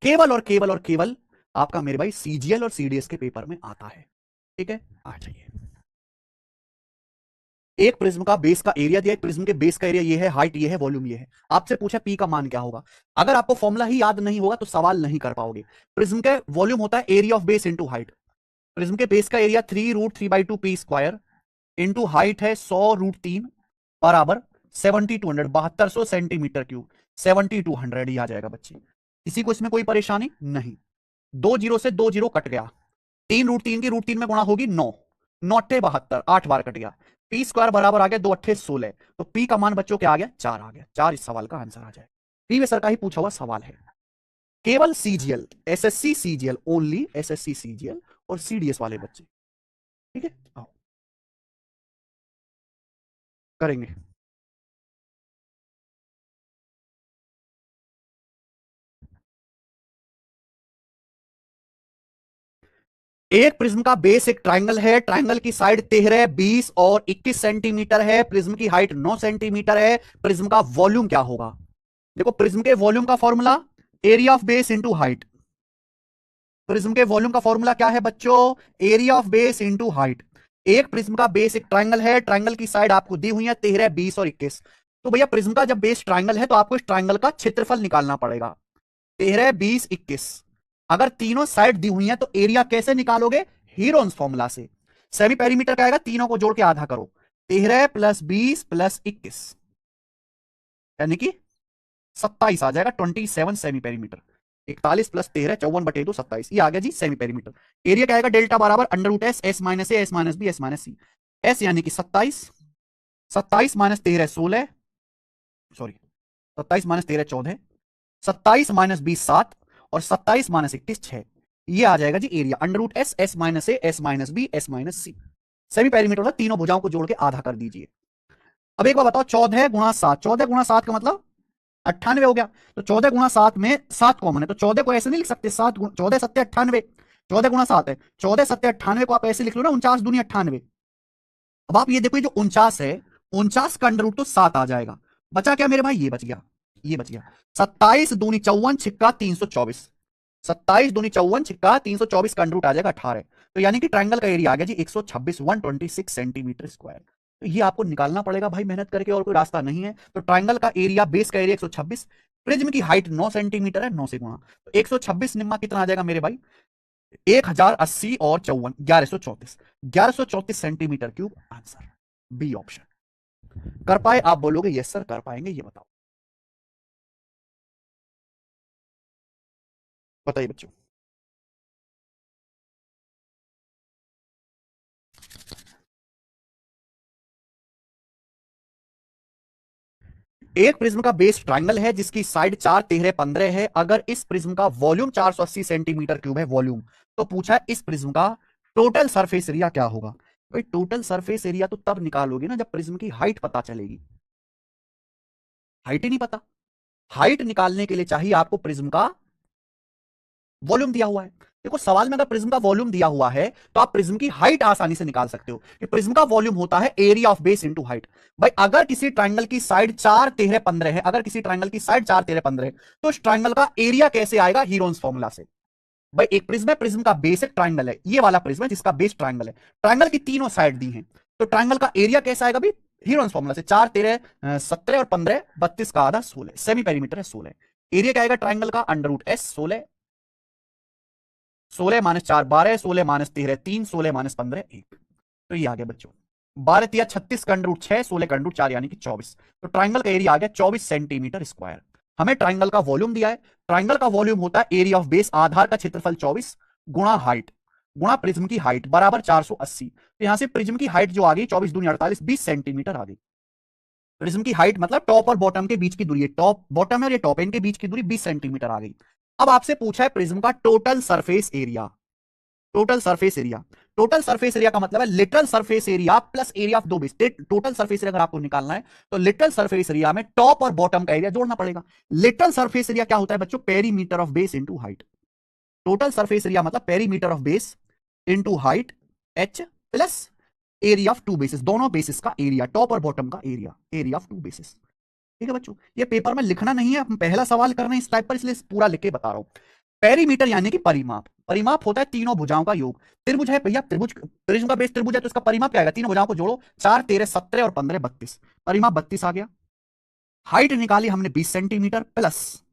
केवल और केवल और केवल आपका मेरे भाई सीजीएल और सीडीएस के पेपर में आता है। ठीक है, आ जाइए। एक प्रिज्म का बेस का एरिया दिया है, प्रिज्म के बेस का एरिया ये है, हाइट ये है, वॉल्यूम ये है। आपसे पूछा पी का मान क्या होगा। अगर आपको फॉर्मूला ही याद नहीं होगा तो सवाल नहीं कर पाओगे। प्रिज्म का वॉल्यूम होता है area of base into height. Prism के बेस का area 3√3/2 P square into height है 100√3 बराबर 7200, 7200 सेंटीमीटर क्यूब, 7200 ही आ जाएगा बच्चे। किसी को इसमें कोई परेशानी नहीं। 2 जीरो से 2 जीरो कट गया, 3√3 की √3 में गुणा होगी 9, 9×8 72, 8 बार कट गया। पी स्क्वायर बराबर आ गया 2×8 16, तो पी का मान बच्चों क्या आ गया, 4 आ गया। 4 इस सवाल का आंसर आ जाए। प्रीवियस सर का ही पूछा हुआ सवाल है। केवल CGL, SSC CGL, only SSC CGL और सीडीएस वाले बच्चे। ठीक है, आओ करेंगे। एक प्रिज्म का बेस एक ट्राइंगल है, ट्राइंगल की साइड 13, 20 और 21 सेंटीमीटर है। प्रिज्म की हाइट 9 सेंटीमीटर है। प्रिज्म का वॉल्यूम क्या होगा? देखो प्रिज्म के वॉल्यूम का formula area of base into height. Prism के वॉल्यूम का फॉर्मूला क्या है बच्चों? Area of base into height. एक प्रिज्म का बेस एक ट्राइंगल है, ट्राइंगल की साइड आपको दी हुई है 13, 20 और 21। तो भैया प्रिज्म का जब बेस ट्राइंगल है तो आपको इस ट्राइंगल का क्षेत्रफल निकालना पड़ेगा। 13, 20, 21। अगर तीनों साइड दी हुई हैं तो एरिया कैसे निकालोगे? हीरोन्स फॉर्मूला से। सेमी पेरीमीटर का आएगा, तीनों को जोड़ के आधा करो, 13 + 20 + 21। यानी कि 27 आ जाएगा, 27 सेमी पेरीमीटर। 41 प्लस 13 54/2 27, ये आ गया जी सेमी पेरीमीटर। एरिया क्या आएगा, डेल्टा बराबर under root s, s minus a, s minus b, s minus c. S यानी कि 27, 27 माइनस 13 16, सॉरी 27 माइनस 13 14, 27 माइनस 20 7, और 27 माइनस 31 6। ये आ जाएगा जी area under root s, s minus a, s minus b, s minus c. Semi perimeter मतलब तीनों भुजाओं को जोड़ के आधा कर दीजिए। अब एक बार बताओ, 14 गुणा 7, 14 गुणा 7 का मतलब 98 हो गया। तो 14 गुणा 7 में 7 कॉमन है, तो 14 को ऐसे नहीं लिख सकते, 14 सत्ते 98, 14 गुणा 7 है, 14 सत्ते 98 को आप ऐसे लिख लो ना, 49 दूनी 98। अब आप ये देखो, ये जो 49 है, 49 का अंडर रूट तो 7 आ जाएगा। बचा क्या मेरे भाई, ये बच गया, ये बच गया। 27 दूनी 54 छिक्का 324, 27 दूनी 54 छिक्का 324 का अंडर रूट आ जाएगा 18। तो यानी कि ट्रायंगल का एरिया आ गया जी 126, 126 सेंटीमीटर स्क्वायर। तो ये आपको निकालना पड़ेगा भाई मेहनत करके, और कोई रास्ता नहीं है। तो ट्रायंगल का एरिया, बेस का एरिया 126, प्रिज्म की हाइट 9 सेंटीमीटर है, 9 से गुणा, तो 126 निम्मा कितना आ जाएगा मेरे भाई, 1080 और 54 1134, 1134 centimetre cube. Answer b option. कर पाए आप बोलोगे यस सर कर पाएंगे, ये बताओ, बताइए बच्चों। एक प्रिज्म का बेस ट्रायंगल है जिसकी साइड 4 13 15 है। अगर इस प्रिज्म का वॉल्यूम 480 सेंटीमीटर क्यूब है वॉल्यूम, तो पूछा है इस प्रिज्म का टोटल सरफेस एरिया क्या होगा। भाई टोटल सरफेस एरिया तो तब निकालोगे ना जब प्रिज्म की हाइट पता चलेगी। हाइट ही नहीं पता, हाइट निकालने के लिए चाहिए आपको प्रिज्म का वॉल्यूम दिया हुआ है। देखो सवाल में अगर प्रिज्म का वॉल्यूम दिया हुआ है तो आप प्रिज्म की हाइट आसानी से निकाल सकते हो कि प्रिज्म का वॉल्यूम होता है area of base into height. भाई अगर किसी ट्रायंगल की साइड 4 13 15 है, अगर किसी ट्रायंगल की साइड 4 13 15 है, तो उस ट्रायंगल का एरिया कैसे आएगा, हीरोन्स फॉर्मूला से। भाई एक प्रिज्म है, प्रिज्म का बेस एक ट्रायंगल है, ये वाला प्रिज्म है जिसका बेस ट्रायंगल है, ट्रायंगल की तीनों साइड दी हैं, तो ट्रायंगल का एरिया कैसा आएगा भाई, हीरोन्स फॉर्मूला से। 4 13 17 और 15 32 का आधा 16, सेमी पेरीमीटर है 16। एरिया क्या आएगा ट्रायंगल का, under root s 16, 16 minus 4 12, 16 minus 13 3, 16 minus 15 1। तो ये आ गया बच्चों 12 तिया 36 का अंडर रूट 6, 16 का अंडर रूट 4 यानी कि 24। तो ट्रायंगल का एरिया आ गया 24 सेंटीमीटर स्क्वायर। हमें ट्रायंगल का वॉल्यूम दिया है, ट्रायंगल का वॉल्यूम होता है एरिया ऑफ बेस, आधार का क्षेत्रफल 24 गुणा हाइट गुणा प्रिज्म की हाइट बराबर 480। तो यहां से प्रिज्म की हाइट जो आ गई 24 दूनी 48, 20 सेंटीमीटर आ गई। प्रिज्म की हाइट मतलब टॉप और बॉटम के बीच की दूरी, टॉप बॉटम है और ये टॉप, इनके बीच की दूरी 20 सेंटीमीटर आ गई। अब आपसे पूछा है प्रिज्म का total surface area, total surface area. Total surface area का मतलब है lateral surface area plus area of दो बेस। टोटल सरफेस एरिया अगर आपको निकालना है तो लिटरल सरफेस एरिया में टॉप और बॉटम का एरिया जोड़ना पड़ेगा। लिटरल सरफेस एरिया क्या होता है बच्चों, perimeter of base into height. Total surface area मतलब perimeter of base into height h plus area of two basis, दोनों बेसिस का एरिया, टॉप और बॉटम का area, area of two basis. ठीक है बच्चों, ये पेपर में लिखना नहीं है, हम पहला सवाल कर रहे हैं इस टाइप पर, इसलिए पूरा लिख के बता रहा हूं। पेरीमीटर यानी कि परिमाप, परिमाप होता है तीनों भुजाओं का योग। त्रिभुज है भैया, त्रिभुज प्रिज्म का बेस त्रिभुज है, तो इसका परिमाप क्या आएगा, तीनों भुजाओं को जोड़ो, 4 13 17 और 15 32, परिमाप 32 आ गया। हाइट निकाली हमने 20 centimetre plus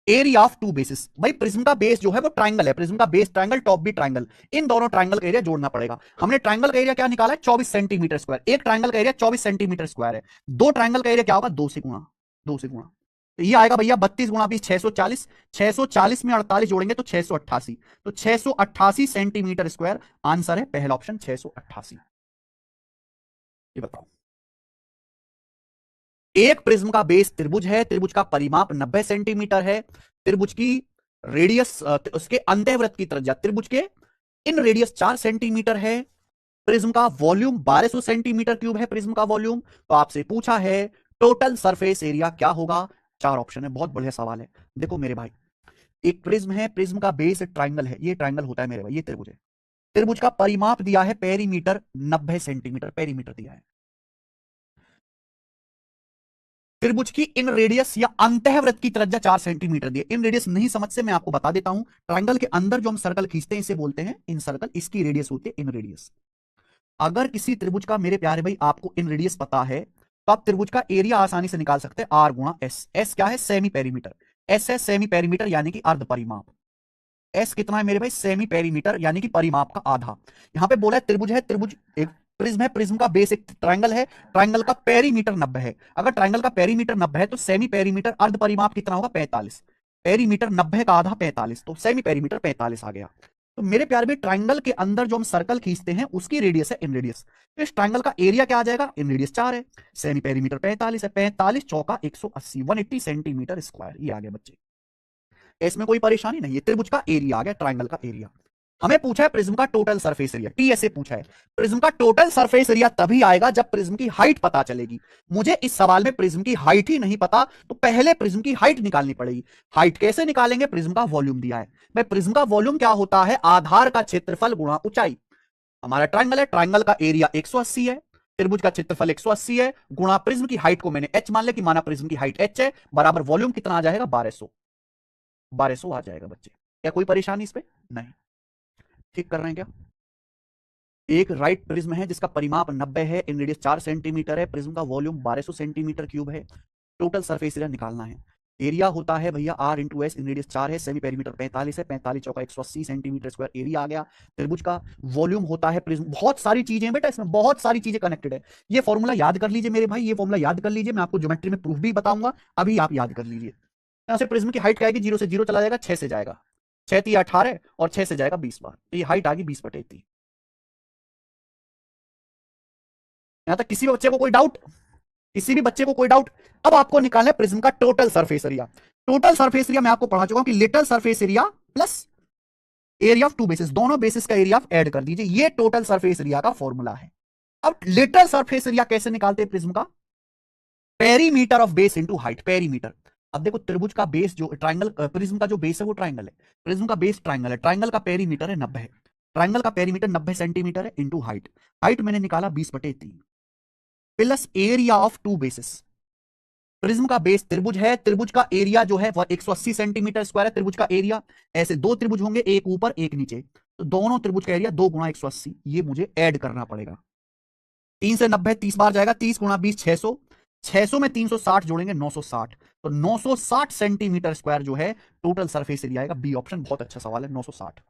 area of two basis. भाई प्रिज्म का बेस जो है वो ट्रायंगल है, प्रिज्म का बेस ट्रायंगल, टॉप भी ट्रायंगल, इन दोनों ट्रायंगल का एरिया जोड़ना पड़ेगा। हमने ट्रायंगल का एरिया क्या निकाला है, 24 सेंटीमीटर स्क्वायर। एक ट्रायंगल का एरिया 24 सेंटीमीटर स्क्वायर है, दो ट्रायंगल का एरिया क्या होगा, 2 से गुणा, 2 से गुणा। तो ये आएगा भैया 32 गुणा 20 640, 640 में 48 जोड़ेंगे तो 688, तो 688 सेंटीमीटर स्क्वायर। आंसर है पहला ऑप्शन 688। ये बताओ, एक प्रिज्म का बेस त्रिभुज है, त्रिभुज का परिमाप 90 सेंटीमीटर है, त्रिभुज की रेडियस, उसके अंतःवृत्त की त्रिज्या त्रिभुज के इन रेडियस 4 सेंटीमीटर है, प्रिज्म का वॉल्यूम 1200 सेंटीमीटर क्यूब है प्रिज्म का वॉल्यूम। तो आपसे पूछा है टोटल सरफेस एरिया क्या होगा। चार ऑप्शन है, बहुत बढ़िया सवाल है। देखो मेरे भाई, एक प्रिज्म है, प्रिज्म का बेस ट्रायंगल है, ये ट्रायंगल होता है मेरे भाई, ये त्रिभुज है, त्रिभुज का परिमाप दिया है पेरीमीटर 90 सेंटीमीटर, पेरीमीटर दिया है। त्रिभुज की इन रेडियस या अंतःवृत्त की त्रिज्या 4 सेंटीमीटर दी है। इन रेडियस नहीं समझ से मैं आपको बता देता हूं, ट्रायंगल के अंदर जो हम सर्कल खींचते हैं इसे बोलते हैं इन सर्कल, इसकी रेडियस होती है इन रेडियस। अगर किसी त्रिभुज का मेरे प्यारे भाई आपको इन रेडियस पता है तो आप त्रिभुज का एरिया आसानी से निकाल सकते हैं, आर गुणा एस। एस क्या है, सेमी पेरीमीटर, एस है सेमी पेरीमीटर यानी कि अर्ध परिमाप। एस कितना है मेरे भाई, सेमी पेरीमीटर यानी कि परिमाप का आधा। यहां पे बोला है त्रिभुज है, त्रिभुज एक प्रिज्म है, प्रिज्म का बेस एक ट्रायंगल है, ट्रायंगल का पेरीमीटर 90 है। अगर ट्रायंगल का पेरीमीटर 90 है तो सेमी पेरीमीटर अर्ध परिमाप कितना होगा, 45। पेरीमीटर 90 का आधा 45, तो सेमी पेरीमीटर 45 आ गया। तो मेरे प्यार में ट्रायंगल के अंदर जो हम सर्कल खींचते हैं उसकी रेडियस है इन रेडियस, तो इस ट्रायंगल का एरिया क्या आ जाएगा, इन रेडियस 4 है, सेमी पेरीमीटर 45 है, 45 चौका 180, 180 सेंटीमीटर स्क्वायर, ये आ गया बच्चे। इसमें कोई परेशानी नहीं है, त्रिभुज का एरिया आ गया, ट्रायंगल का एरिया। हमें पूछा है प्रिज्म का टोटल सरफेस एरिया, टीएसए पूछा है। प्रिज्म का टोटल सरफेस एरिया तभी आएगा जब प्रिज्म की हाइट पता चलेगी। मुझे इस सवाल में प्रिज्म की हाइट ही नहीं पता, तो पहले प्रिज्म की हाइट निकालनी पड़ेगी। हाइट कैसे निकालेंगे, प्रिज्म का वॉल्यूम दिया है भाई। प्रिज्म का वॉल्यूम क्या होता है, आधार का क्षेत्रफल गुणा ऊंचाई। हमारा ट्रायंगल है, ट्रायंगल का एरिया 180 है, त्रिभुज का क्षेत्रफल 180 है, गुणा प्रिज्म की हाइट को मैंने h मान लिया कि माना प्रिज्म की हाइट h है, बराबर वॉल्यूम कितना आ जाएगा, 1200। 1200 आ जाएगा बच्चे। क्या कोई परेशानी इस पे, नहीं। ठीक कर रहे हैं क्या। एक राइट प्रिज्म है जिसका परिमाप 90 है, इन रेडियस 4 सेंटीमीटर है, प्रिज्म का वॉल्यूम 1200 सेंटीमीटर क्यूब है। टोटल सरफेस एरिया निकालना है। एरिया होता है भैया r into s, inradius 4 है, सेमी पेरीमीटर 45 है, 45 चौका 180 सेंटीमीटर स्क्वायर एरिया आ गया। त्रिभुज का वॉल्यूम होता है प्रिज्म, बहुत सारी चीजें बेटा इसमें, बहुत सारी चीजें कनेक्टेड है। ये फॉर्मूला याद कर लीजिए मेरे भाई, ये फॉर्मूला याद कर लीजिए, मैं आपको ज्योमेट्री में प्रूफ भी बताऊंगा, अभी आप याद कर लीजिए। यहां से प्रिज्म की हाइट क्या आएगी, 0 से 0 चला जाएगा, 6 से जाएगा, 6 3 18 और 6 से जाएगा 20 बार, तो ये हाइट आ गई 20/3। यहां तक किसी भी बच्चे को कोई डाउट, किसी भी बच्चे को कोई डाउट। अब आपको निकालना है प्रिज्म का total surface area. Total surface area मैं आपको पढ़ा चुका हूं कि lateral surface area plus area of two basis, दोनों बेसिस का एरिया आप ऐड कर दीजिए, ये टोटल सरफेस एरिया का फॉर्मूला है। अब लिटल सरफेस एरिया कैसे निकालते हैं प्रिज्म का, perimeter of base into height, perimeter. अब देखो त्रिभुज का बेस जो ट्रायंगल, प्रिज्म का जो बेस है वो ट्रायंगल है, प्रिज्म का बेस ट्रायंगल है, ट्रायंगल का पेरीमीटर है 90 है, ट्रायंगल का पेरीमीटर 90 सेंटीमीटर है, इंटू हाइट, हाइट मैंने निकाला 20/3 plus area of two basis. Prism का बेस त्रिभुज है, त्रिभुज का एरिया जो है वह 180 सेंटीमीटर स्क्वायर है, त्रिभुज का एरिया। ऐसे दो त्रिभुज होंगे, एक ऊपर एक नीचे, तो दोनों त्रिभुज का एरिया 2 गुणा 180, ये मुझे ऐड करना पड़ेगा। 3 से 90 30 बार जाएगा, 30 गुणा 20 600, 600 में 360 जोड़ेंगे 960, तो 960 सेंटीमीटर स्क्वायर जो है टोटल सरफेस एरिया आएगा। बी ऑप्शन बहुत अच्छा सवाल है, 960।